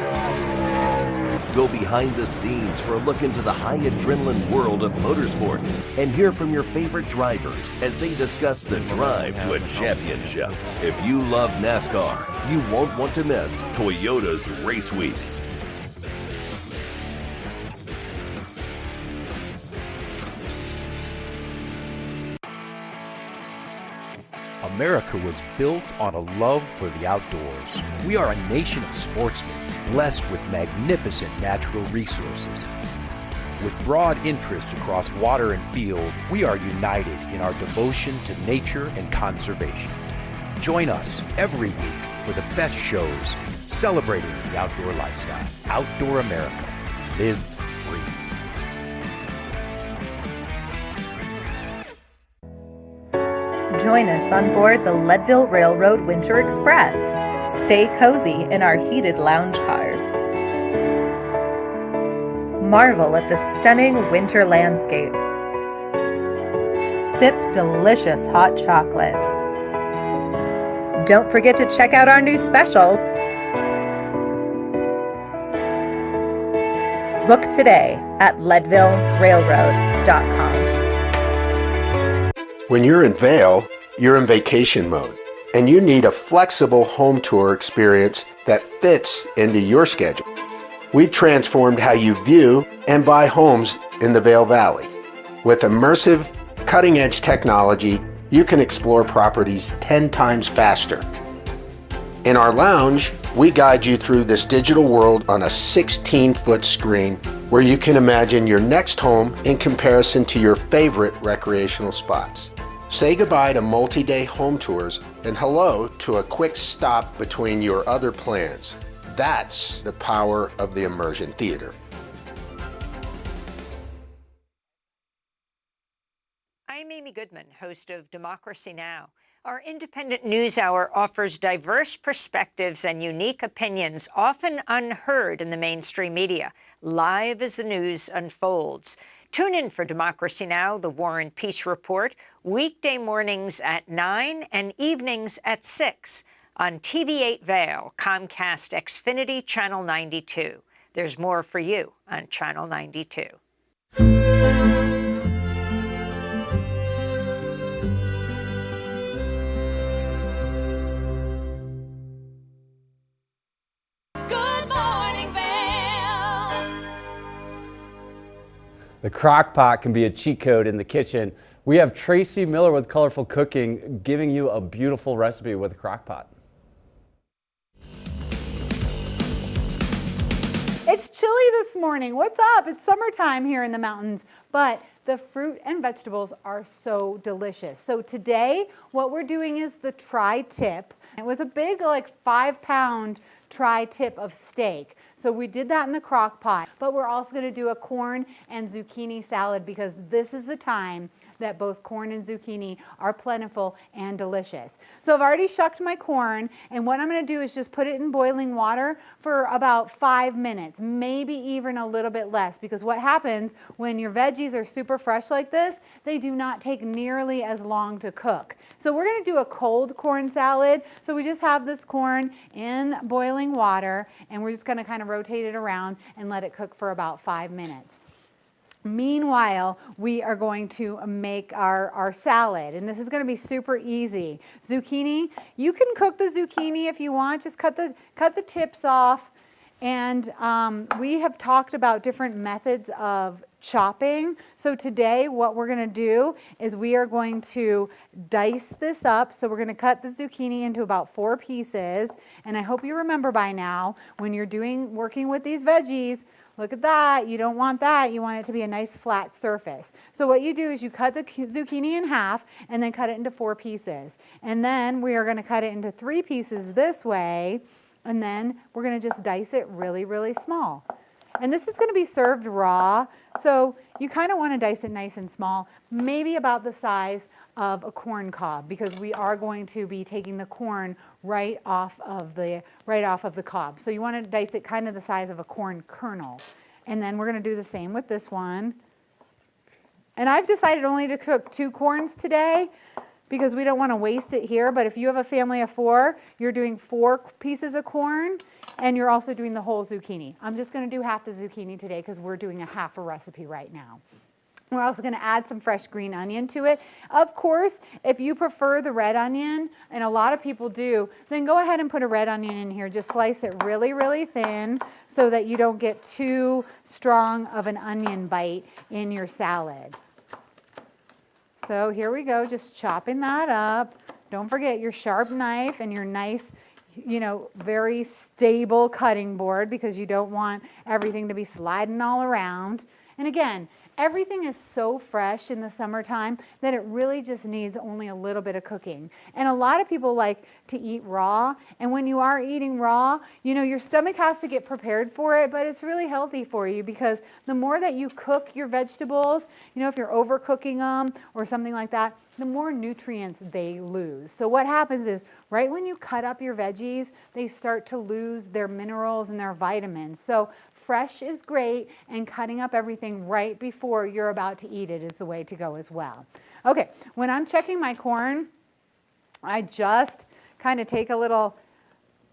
Go behind the scenes for a look into the high adrenaline world of motorsports and hear from your favorite drivers as they discuss the drive to a championship. If you love NASCAR, you won't want to miss Toyota's Race Week. America was built on a love for the outdoors. We are a nation of sportsmen, blessed with magnificent natural resources. With broad interests across water and field, we are united in our devotion to nature and conservation. Join us every week for the best shows celebrating the outdoor lifestyle. Outdoor America. Live free. Join us on board the Leadville Railroad Winter Express. Stay cozy in our heated lounge cars. Marvel at the stunning winter landscape. Sip delicious hot chocolate. Don't forget to check out our new specials. Book today at leadvillerailroad.com. When you're in Vail, you're in vacation mode, and you need a flexible home tour experience that fits into your schedule. We've transformed how you view and buy homes in the Vail Valley. With immersive, cutting-edge technology, you can explore properties 10 times faster. In our lounge, we guide you through this digital world on a 16-foot screen where you can imagine your next home in comparison to your favorite recreational spots. Say goodbye to multi-day home tours and hello to a quick stop between your other plans. That's the power of the immersion theater. I'm Amy Goodman, host of Democracy Now! Our independent news hour offers diverse perspectives and unique opinions, often unheard in the mainstream media, live as the news unfolds. Tune in for Democracy Now!, the War and Peace Report, weekday mornings at 9 and evenings at 6 on TV8 Vail, Comcast Xfinity Channel 92. There's more for you on Channel 92. Good morning, Vail. The crock pot can be a cheat code in the kitchen. We have Tracy Miller with Colorful Cooking giving you a beautiful recipe with a crock pot. It's chilly this morning. What's up? It's summertime here in the mountains, but the fruit and vegetables are so delicious. So today, what we're doing is the tri-tip. It was a big, like 5-pound tri-tip of steak. So we did that in the crock pot, but we're also going to do a corn and zucchini salad because this is the time that both corn and zucchini are plentiful and delicious. So I've already shucked my corn, and what I'm going to do is just put it in boiling water for about 5 minutes, maybe even a little bit less, because what happens when your veggies are super fresh like this, they do not take nearly as long to cook. So we're going to do a cold corn salad. So we just have this corn in boiling water, and we're just going to kind of rotate it around and let it cook for about 5 minutes. Meanwhile, we are going to make our salad, and this is going to be super easy. Zucchini, you can cook the zucchini if you want, just cut the tips off. And we have talked about different methods of chopping. So today what we're going to do is we are going to dice this up. So we're going to cut the zucchini into about 4 pieces. And I hope you remember by now, when you're working with these veggies, look at that. You don't want that. You want it to be a nice flat surface. So what you do is you cut the zucchini in half and then cut it into 4 pieces. And then we are going to cut it into 3 pieces this way. And then we're going to just dice it really, really small. And this is going to be served raw. So you kind of want to dice it nice and small, maybe about the size of a corn cob, because we are going to be taking the corn right off of the cob. So you want to dice it kind of the size of a corn kernel. And then we're going to do the same with this one. And I've decided only to cook 2 corns today because we don't want to waste it here. But if you have a family of 4, you're doing 4 pieces of corn and you're also doing the whole zucchini. I'm just going to do half the zucchini today because we're doing a half a recipe right now. We're also going to add some fresh green onion to it. Of course, if you prefer the red onion, and a lot of people do, then go ahead and put a red onion in here. Just slice it really, really thin so that you don't get too strong of an onion bite in your salad. So here we go, just chopping that up. Don't forget your sharp knife and your nice, very stable cutting board, because you don't want everything to be sliding all around. And again, everything is so fresh in the summertime that it really just needs only a little bit of cooking. And a lot of people like to eat raw. And when you are eating raw, your stomach has to get prepared for it, but it's really healthy for you, because the more that you cook your vegetables, if you're overcooking them or something like that, the more nutrients they lose. So what happens is right when you cut up your veggies, they start to lose their minerals and their vitamins. So fresh is great, and cutting up everything right before you're about to eat it is the way to go as well. Okay, when I'm checking my corn, I just kind of take a little,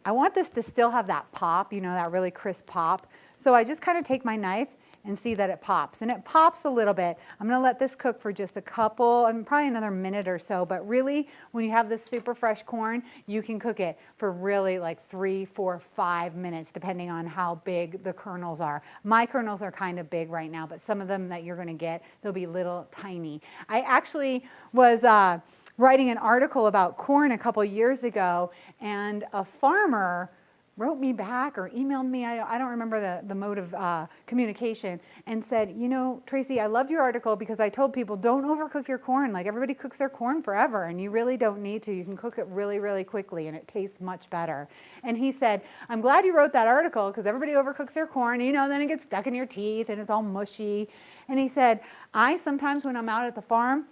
I want this to still have that pop, you know, that really crisp pop. So I just kind of take my knife and see that it pops. And it pops a little bit. I'm going to let this cook for just a couple, and probably another minute or so. But really, when you have this super fresh corn, you can cook it for really like 3, 4, 5 minutes, depending on how big the kernels are. My kernels are kind of big right now, but some of them that you're going to get, they'll be little tiny. I actually was writing an article about corn a couple years ago, and a farmer wrote me back or emailed me, I don't remember the mode of communication, and said, you know, Tracy, I loved your article because I told people don't overcook your corn. Like, everybody cooks their corn forever, and you really don't need to. You can cook it really, really quickly, and it tastes much better. And he said, I'm glad you wrote that article because everybody overcooks their corn, you know, then it gets stuck in your teeth and it's all mushy. And he said, I sometimes when I'm out at the farm,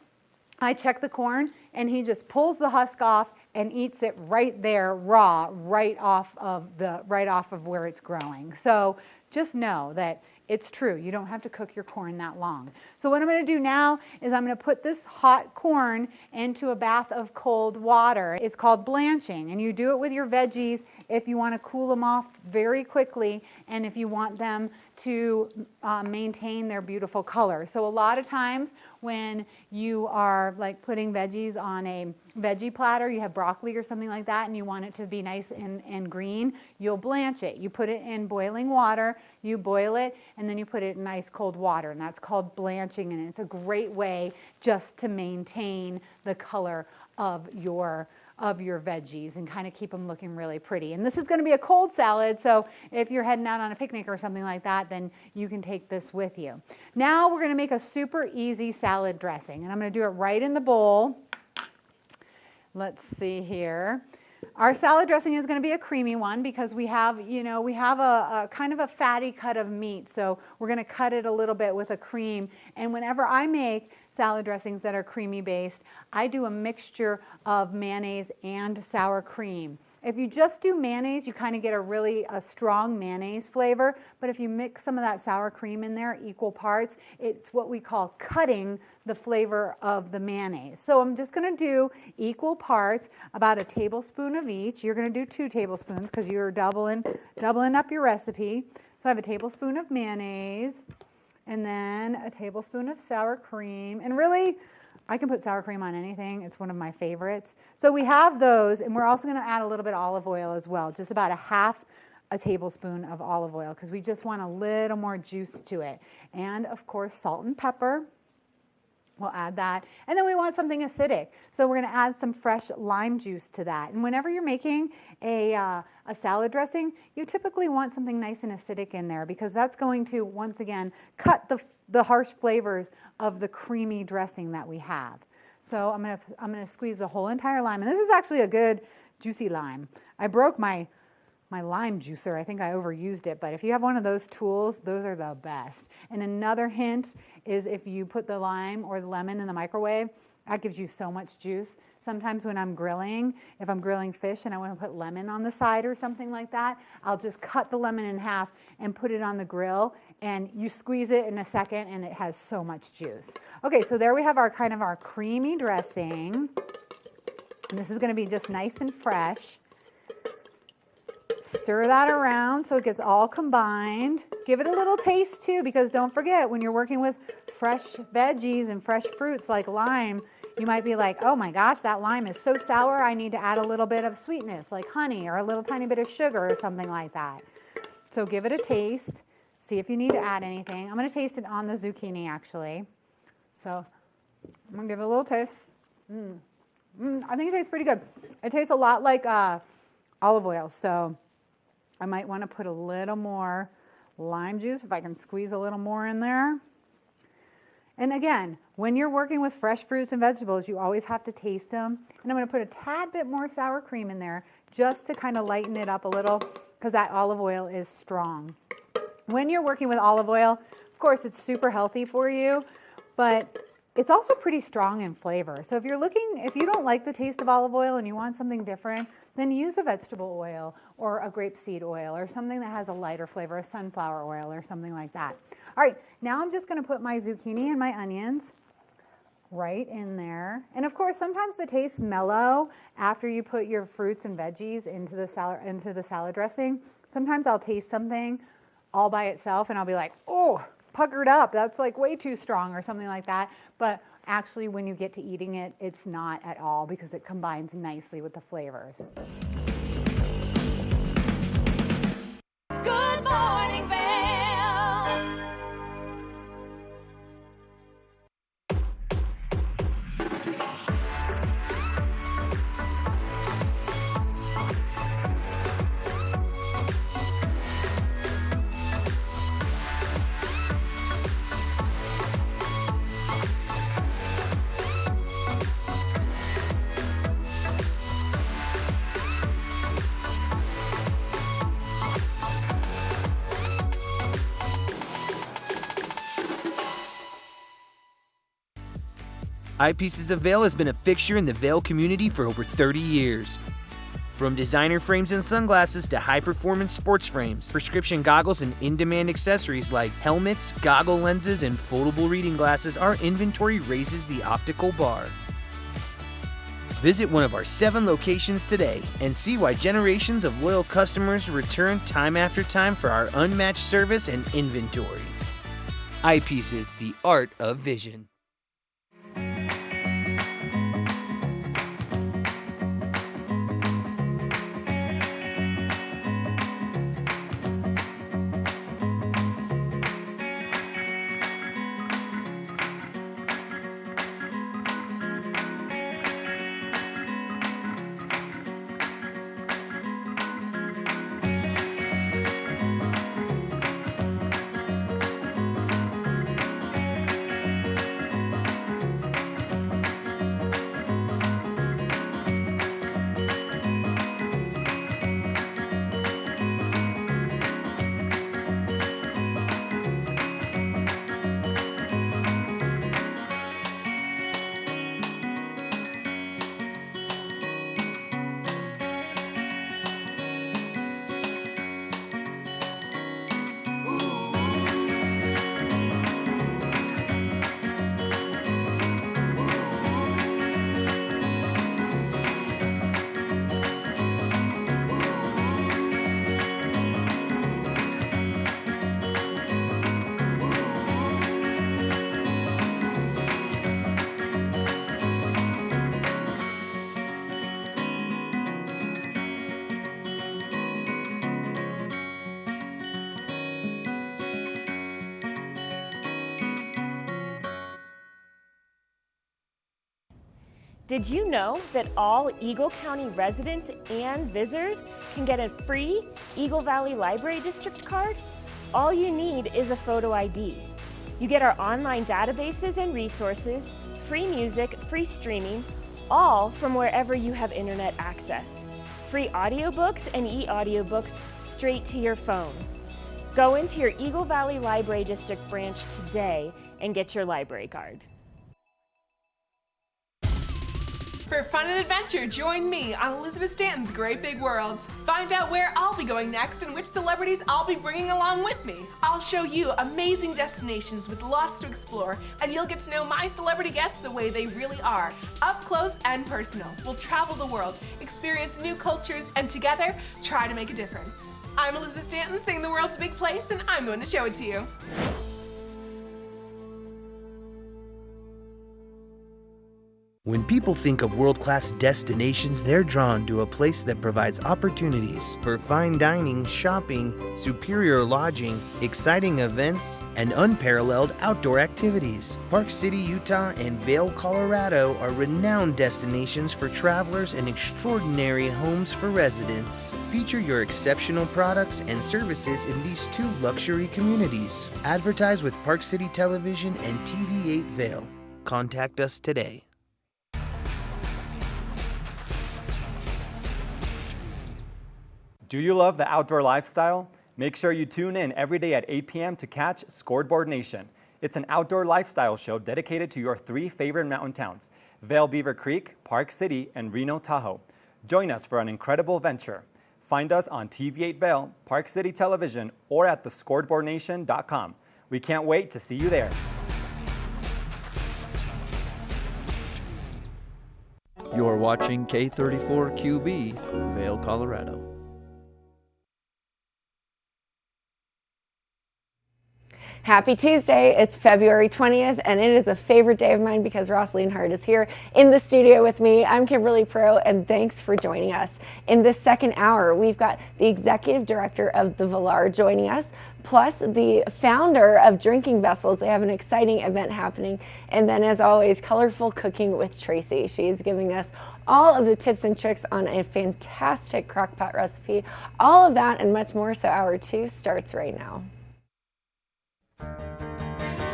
I check the corn, and he just pulls the husk off and eats it right there raw, right off of where it's growing. So just know that it's true. You don't have to cook your corn that long. So what I'm going to do now is I'm going to put this hot corn into a bath of cold water. It's called blanching, and you do it with your veggies if you want to cool them off very quickly and if you want them to maintain their beautiful color. So a lot of times when you are like putting veggies on a veggie platter, you have broccoli or something like that, and you want it to be nice and green, you'll blanch it. You put it in boiling water, you boil it, and then you put it in ice cold water, and that's called blanching, and it's a great way just to maintain the color of your veggies and kind of keep them looking really pretty. And this is going to be a cold salad, so if you're heading out on a picnic or something like that, then you can take this with you. Now we're going to make a super easy salad dressing, and I'm going to do it right in the bowl. Let's see here. Our salad dressing is going to be a creamy one because we have a kind of a fatty cut of meat, so we're going to cut it a little bit with a cream. And whenever I make salad dressings that are creamy based, I do a mixture of mayonnaise and sour cream. If you just do mayonnaise, you kind of get a strong mayonnaise flavor, but if you mix some of that sour cream in there, equal parts, it's what we call cutting the flavor of the mayonnaise. So I'm just going to do equal parts, about a tablespoon of each. You're going to do 2 tablespoons because you're doubling up your recipe. So I have a tablespoon of mayonnaise, and then a tablespoon of sour cream, and really, I can put sour cream on anything. It's one of my favorites. So we have those, and we're also going to add a little bit of olive oil as well, just about a tablespoon of olive oil, because we just want a little more juice to it. And of course, salt and pepper. We'll add that. And then we want something acidic. So we're going to add some fresh lime juice to that. And whenever you're making a salad dressing, you typically want something nice and acidic in there because that's going to, once again, cut the harsh flavors of the creamy dressing that we have. So I'm going to squeeze the whole entire lime. And this is actually a good juicy lime. I broke my lime juicer. I think I overused it, but if you have one of those tools, those are the best. And another hint is if you put the lime or the lemon in the microwave, that gives you so much juice. Sometimes when I'm grilling, if I'm grilling fish and I want to put lemon on the side or something like that, I'll just cut the lemon in half and put it on the grill, and you squeeze it in a second and it has so much juice. Okay, so there we have our kind of our creamy dressing. And this is going to be just nice and fresh. Stir that around so it gets all combined. Give it a little taste too, because don't forget, when you're working with fresh veggies and fresh fruits like lime, you might be like, oh my gosh, that lime is so sour, I need to add a little bit of sweetness like honey or a little tiny bit of sugar or something like that. So give it a taste. See if you need to add anything. I'm going to taste it on the zucchini actually. So I'm going to give it a little taste. I think it tastes pretty good. It tastes a lot like olive oil, so I might want to put a little more lime juice if I can squeeze a little more in there. And again, when you're working with fresh fruits and vegetables, you always have to taste them. And I'm going to put a tad bit more sour cream in there just to kind of lighten it up a little because that olive oil is strong. When you're working with olive oil, of course, it's super healthy for you, but It's also pretty strong in flavor. So if you don't like the taste of olive oil and you want something different, then use a vegetable oil or a grapeseed oil or something that has a lighter flavor, a sunflower oil or something like that. All right, now I'm just gonna put my zucchini and my onions right in there. And of course, sometimes the taste's mellow after you put your fruits and veggies into the salad dressing. Sometimes I'll taste something all by itself and I'll be like, oh, puckered up, that's like way too strong or something like that. But actually when you get to eating it, it's not at all because it combines nicely with the flavors. Good morning, Vail. Eyepieces of Vail has been a fixture in the Vail community for over 30 years. From designer frames and sunglasses to high-performance sports frames, prescription goggles and in-demand accessories like helmets, goggle lenses, and foldable reading glasses, our inventory raises the optical bar. Visit one of our 7 locations today and see why generations of loyal customers return time after time for our unmatched service and inventory. Eyepieces, the art of vision. Did you know that all Eagle County residents and visitors can get a free Eagle Valley Library District card? All you need is a photo ID. You get our online databases and resources, free music, free streaming, all from wherever you have internet access. Free audiobooks and e-audiobooks straight to your phone. Go into your Eagle Valley Library District branch today and get your library card. For fun and adventure, join me on Elizabeth Stanton's Great Big World. Find out where I'll be going next and which celebrities I'll be bringing along with me. I'll show you amazing destinations with lots to explore, and you'll get to know my celebrity guests the way they really are, up close and personal. We'll travel the world, experience new cultures, and together, try to make a difference. I'm Elizabeth Stanton, saying the world's a big place, and I'm going to show it to you. When people think of world-class destinations, they're drawn to a place that provides opportunities for fine dining, shopping, superior lodging, exciting events, and unparalleled outdoor activities. Park City, Utah, and Vail, Colorado are renowned destinations for travelers and extraordinary homes for residents. Feature your exceptional products and services in these 2 luxury communities. Advertise with Park City Television and TV8 Vail. Contact us today. Do you love the outdoor lifestyle? Make sure you tune in every day at 8 p.m. to catch Scoreboard Nation. It's an outdoor lifestyle show dedicated to your 3 favorite mountain towns, Vail, Beaver Creek, Park City, and Reno, Tahoe. Join us for an incredible venture. Find us on TV8 Vail, Park City Television, or at thescoreboardnation.com. We can't wait to see you there. You're watching K34QB, Vail, Colorado. Happy Tuesday. It's February 20th, and it is a favorite day of mine because Rosaline Hart is here in the studio with me. I'm Kimberly Pro, and thanks for joining us. In this second hour, we've got the executive director of the Valar joining us, plus the founder of Drinking Vessels. They have an exciting event happening. And then, as always, colorful cooking with Tracy. She is giving us all of the tips and tricks on a fantastic crockpot recipe. All of that and much more. So hour 2 starts right now.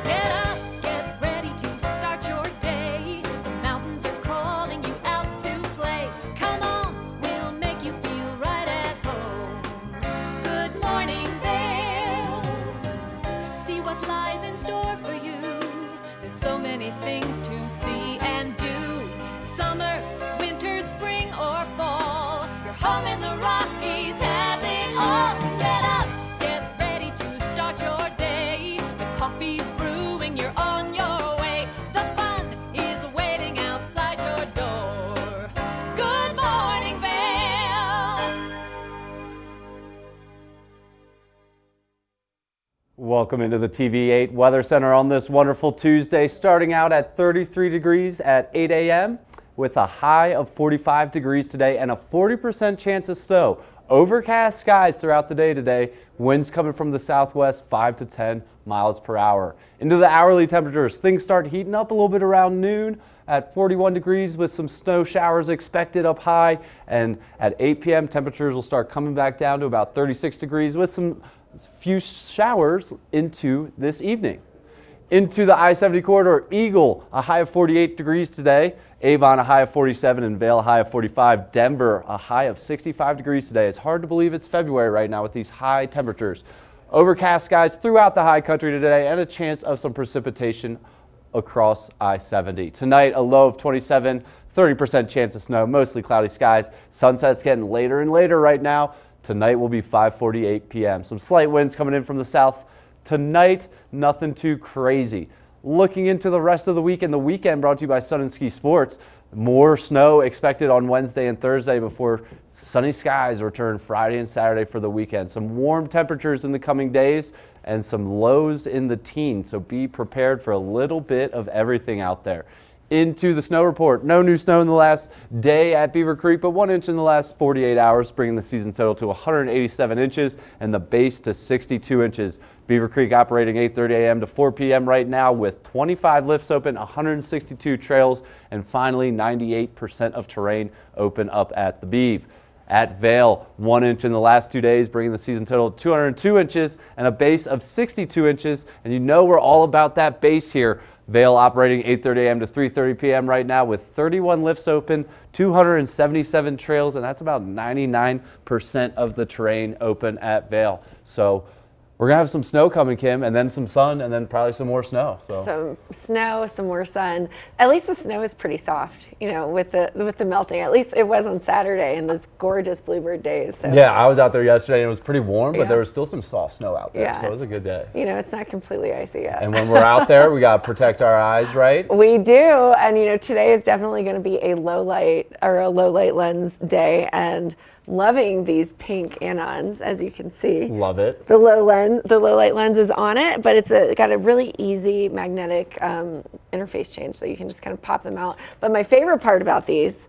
Get up, get ready to start your day. The mountains are calling you out to play. Come on, we'll make you feel right at home. Good morning, Vail. See what lies in store for you. There's so many things to see and do. Summer, winter, spring, or fall. Your home in the Rockies has it all. So get up, get ready to start your day. Coffee's brewing, you're on your way. The fun is waiting outside your door. Good morning, Vail. Welcome into the TV8 Weather Center on this wonderful Tuesday, starting out at 33 degrees at 8 a.m. with a high of 45 degrees today and a 40% chance of snow. Overcast skies throughout the day today. Winds coming from the southwest, 5 to 10 miles per hour. Into the hourly temperatures, things start heating up a little bit around noon at 41 degrees with some snow showers expected up high. And at 8 p.m. temperatures will start coming back down to about 36 degrees with some few showers into this evening. Into the I-70 corridor, Eagle, a high of 48 degrees today. Avon, a high of 47, and Vail, a high of 45. Denver, a high of 65 degrees today. It's hard to believe it's February right now with these high temperatures. Overcast skies throughout the high country today and a chance of some precipitation across I-70. Tonight, a low of 27, 30% chance of snow, mostly cloudy skies. Sunset's getting later and later right now. Tonight will be 5:48 p.m. Some slight winds coming in from the south. Tonight, nothing too crazy. Looking into the rest of the week and the weekend, brought to you by Sun and Ski Sports. More snow expected on Wednesday and Thursday before sunny skies return Friday and Saturday for the weekend. Some warm temperatures in the coming days and some lows in the teens, so be prepared for a little bit of everything out there. Into the snow report. No new snow in the last day at Beaver Creek, but 1 inch in the last 48 hours, bringing the season total to 187 inches and the base to 62 inches. Beaver Creek operating 8:30 a.m. to 4 p.m. right now with 25 lifts open, 162 trails, and finally 98% of terrain open up at the Beeve. At Vail, 1 inch in the last 2 days, bringing the season total to 202 inches and a base of 62 inches. And you know we're all about that base here. Vail operating 8:30 a.m. to 3:30 p.m. right now with 31 lifts open, 277 trails, and that's about 99% of the terrain open at Vail. So we're gonna have some snow coming, Kim, and then some sun, and then probably some more snow. So some snow, some more sun. At least the snow is pretty soft, you know, with the melting. At least it was on Saturday in those gorgeous bluebird days. So. Yeah, I was out there yesterday and it was pretty warm, but Yeah. there was still some soft snow out there. Yeah, So it was a good day. You know, it's not completely icy yet. And when we're out there, we gotta protect our eyes, right? We do, and you know, today is definitely going to be a low light lens day, and loving these pink anons, as you can see. Love it. The low light lens is on it, but it's got a really easy magnetic interface change, so you can just kind of pop them out. But my favorite part about these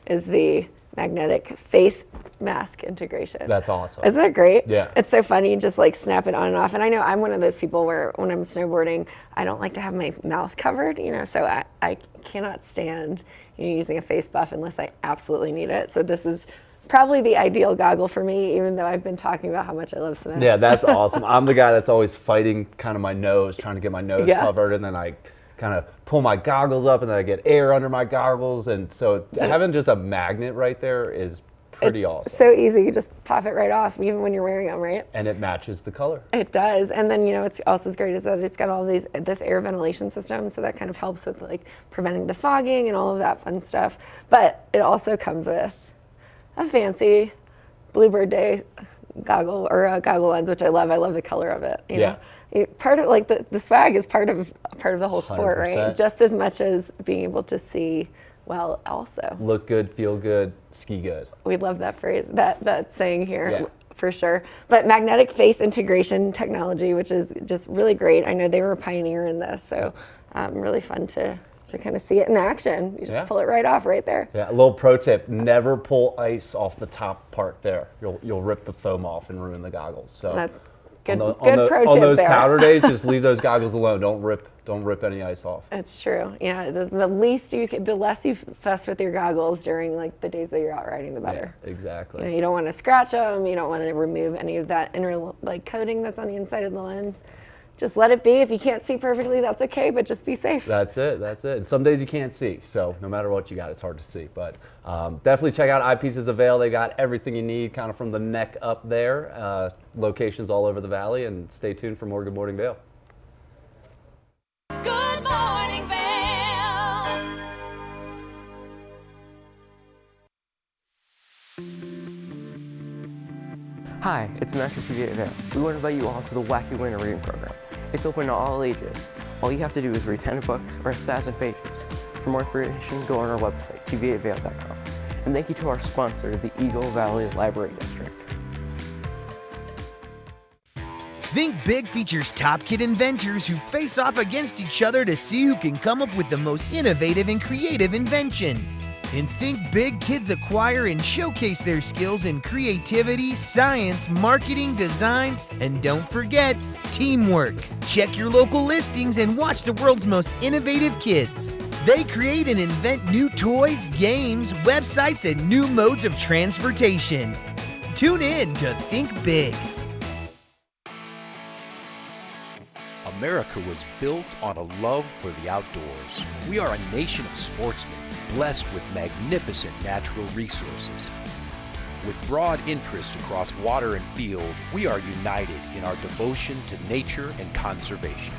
is the magnetic face mask integration. That's awesome. Isn't that great? Yeah. It's so funny, you just like snap it on and off. And I know I'm one of those people where when I'm snowboarding, I don't like to have my mouth covered, you know, so I cannot stand using a face buff unless I absolutely need it. So this is probably the ideal goggle for me, even though I've been talking about how much I love Smith. Yeah, that's awesome. I'm the guy that's always fighting kind of my nose, trying to get my nose Yeah. covered, and then I kind of pull my goggles up and then I get air under my goggles. And so having just a magnet right there is pretty it's awesome. so easy. You just pop it right off, even when you're wearing them, right? And it matches the color. It does. And then, it's also great is that it's got all this air ventilation system, so that kind of helps with like preventing the fogging and all of that fun stuff. But it also comes with a fancy Bluebird Day goggle or a goggle lens, which I love. I love the color of it. You know? Part of like the swag is part of the whole sport, 100%. right? Just as much as being able to see well also. Look good, feel good, ski good. We love that phrase, that saying here, for sure. But magnetic face integration technology, which is just really great. I know they were a pioneer in this, so really fun to kind of see it in action. You just pull it right off right there. Yeah, a little pro tip, never pull ice off the top part there. You'll rip the foam off and ruin the goggles. So That's good pro tip on those there. powder days, just leave those goggles alone. Don't rip any ice off. It's true. Yeah, the less you fuss with your goggles during like the days that you're out riding, the better. Yeah, exactly. You don't want to scratch them. You don't want to remove any of that inner like coating that's on the inside of the lens. Just let it be. If you can't see perfectly, that's okay, but just be safe. That's it. And some days you can't see, so no matter what you got, it's hard to see. But definitely check out Eyepieces of Vail. They got everything you need kind of from the neck up there. Locations all over the valley, and stay tuned for more Good Morning Vail. Good morning, Vail. Hi, it's Max at TVA Vail. We want to invite you all to the Wacky Winter Reading Program. It's open to all ages. All you have to do is read 10 books or 1,000 pages. For more information, go on our website, tvavail.com. And thank you to our sponsor, the Eagle Valley Library District. Think Big features top kid inventors who face off against each other to see who can come up with the most innovative and creative invention. In Think Big, kids acquire and showcase their skills in creativity, science, marketing, design, and don't forget, teamwork. Check your local listings and watch the world's most innovative kids. They create and invent new toys, games, websites, and new modes of transportation. Tune in to Think Big. America was built on a love for the outdoors. We are a nation of sportsmen, blessed with magnificent natural resources. With broad interests across water and field, we are united in our devotion to nature and conservation.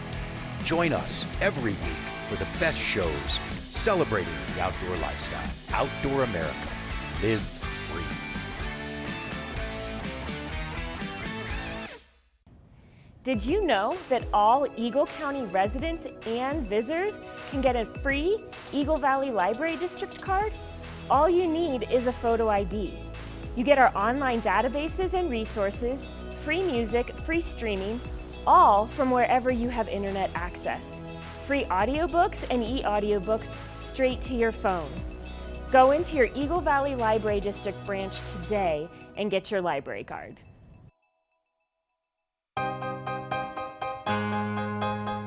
Join us every week for the best shows celebrating the outdoor lifestyle. Outdoor America. Live free. Did you know that all Eagle County residents and visitors can get a free Eagle Valley Library District card? All you need is a photo ID. You get our online databases and resources, free music, free streaming, all from wherever you have internet access. Free audiobooks and e-audiobooks straight to your phone. Go into your Eagle Valley Library District branch today and get your library card.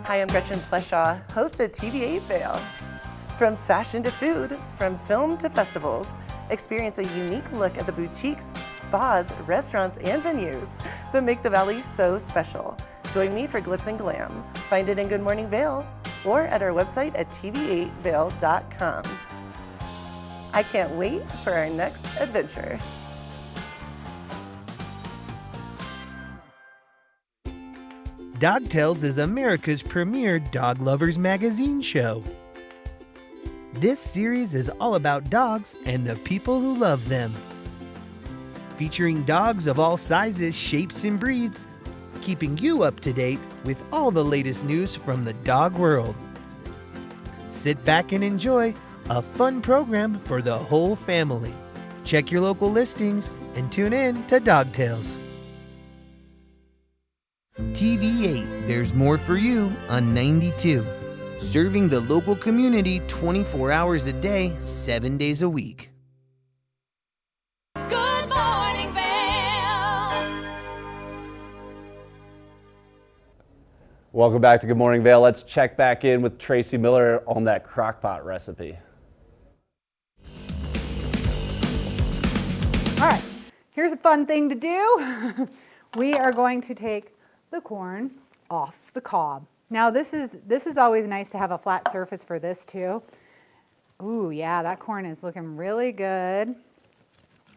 Hi, I'm Gretchen Pleshaw, host of TVA Vail. From fashion to food, from film to festivals, experience a unique look at the boutiques, spas, restaurants, and venues that make the Valley so special. Join me for Glitz and Glam. Find it in Good Morning Vail or at our website at tv8vail.com. I can't wait for our next adventure. Dog Tales is America's premier dog lovers magazine show. This series is all about dogs and the people who love them. Featuring dogs of all sizes, shapes, and breeds, keeping you up to date with all the latest news from the dog world. Sit back and enjoy a fun program for the whole family. Check your local listings and tune in to Dog Tales. TV8, there's more for you on 92. Serving the local community 24 hours a day, 7 days a week. Good morning, Vail. Welcome back to Good Morning Vail. Let's check back in with Tracy Miller on that crockpot recipe. All right, here's a fun thing to do. We are going to take the corn off the cob. Now this is always nice to have a flat surface for this too. Ooh, yeah, that corn is looking really good.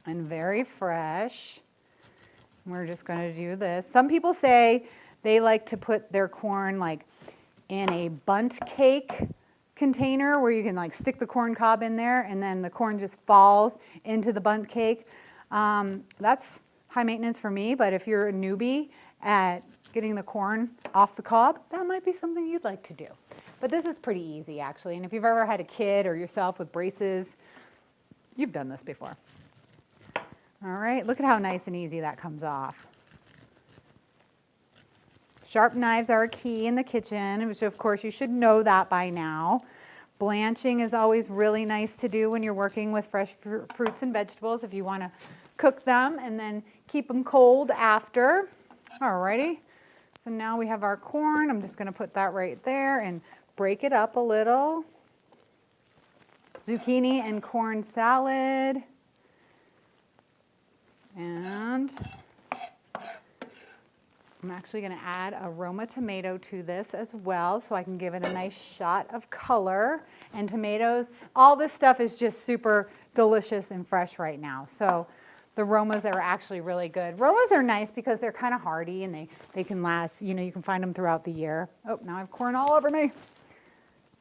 and very fresh. We're just going to do this. Some people say they like to put their corn like in a bundt cake container where you can like stick the corn cob in there and then the corn just falls into the bundt cake. That's high maintenance for me, but if you're a newbie at getting the corn off the cob, that might be something you'd like to do. But this is pretty easy actually, and if you've ever had a kid or yourself with braces, you've done this before. All right, look at how nice and easy that comes off. Sharp knives are a key in the kitchen, which of course you should know that by now. Blanching is always really nice to do when you're working with fresh fruits and vegetables if you want to cook them and then keep them cold after. Alrighty, so now we have our corn. I'm just going to put that right there and break it up a little. Zucchini and corn salad. And I'm actually going to add a Roma tomato to this as well so I can give it a nice shot of color. And tomatoes, all this stuff is just super delicious and fresh right now. So the Romas are actually really good. Romas are nice because they're kind of hardy and they can last, you know, you can find them throughout the year. Oh, now I have corn all over me.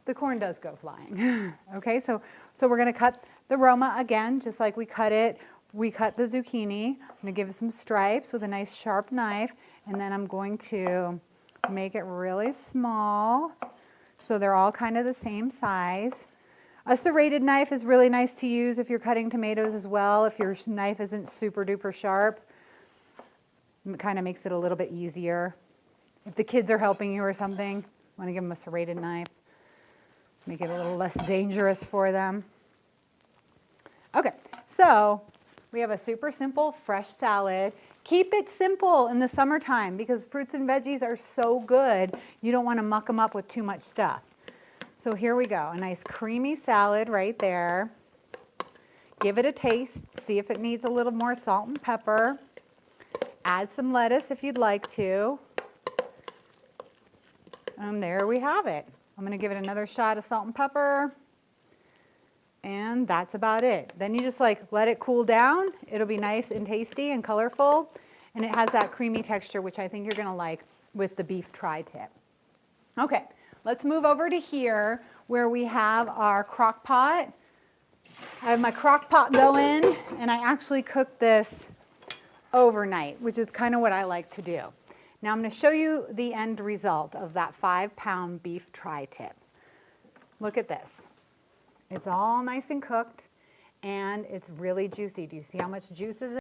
The corn does go flying. Okay, so we're going to cut the Roma again, just like we cut it. We cut the zucchini. I'm going to give it some stripes with a nice sharp knife, and then I'm going to make it really small so they're all kind of the same size. A serrated knife is really nice to use if you're cutting tomatoes as well. If your knife isn't super duper sharp, it kind of makes it a little bit easier. If the kids are helping you or something, you want to give them a serrated knife. Make it a little less dangerous for them. Okay, so we have a super simple fresh salad. Keep it simple in the summertime because fruits and veggies are so good. You don't want to muck them up with too much stuff. So here we go, a nice creamy salad right there. Give it a taste, see if it needs a little more salt and pepper. Add some lettuce if you'd like to. And there we have it. I'm going to give it another shot of salt and pepper. And that's about it. Then you just like let it cool down. It'll be nice and tasty and colorful. And it has that creamy texture, which I think you're going to like with the beef tri-tip. Okay, let's move over to here where we have our crock pot. I have my crock pot going, and I actually cooked this overnight, which is kind of what I like to do. Now I'm going to show you the end result of that 5-pound beef tri-tip. Look at this. It's all nice and cooked, and it's really juicy. Do you see how much juice is in it?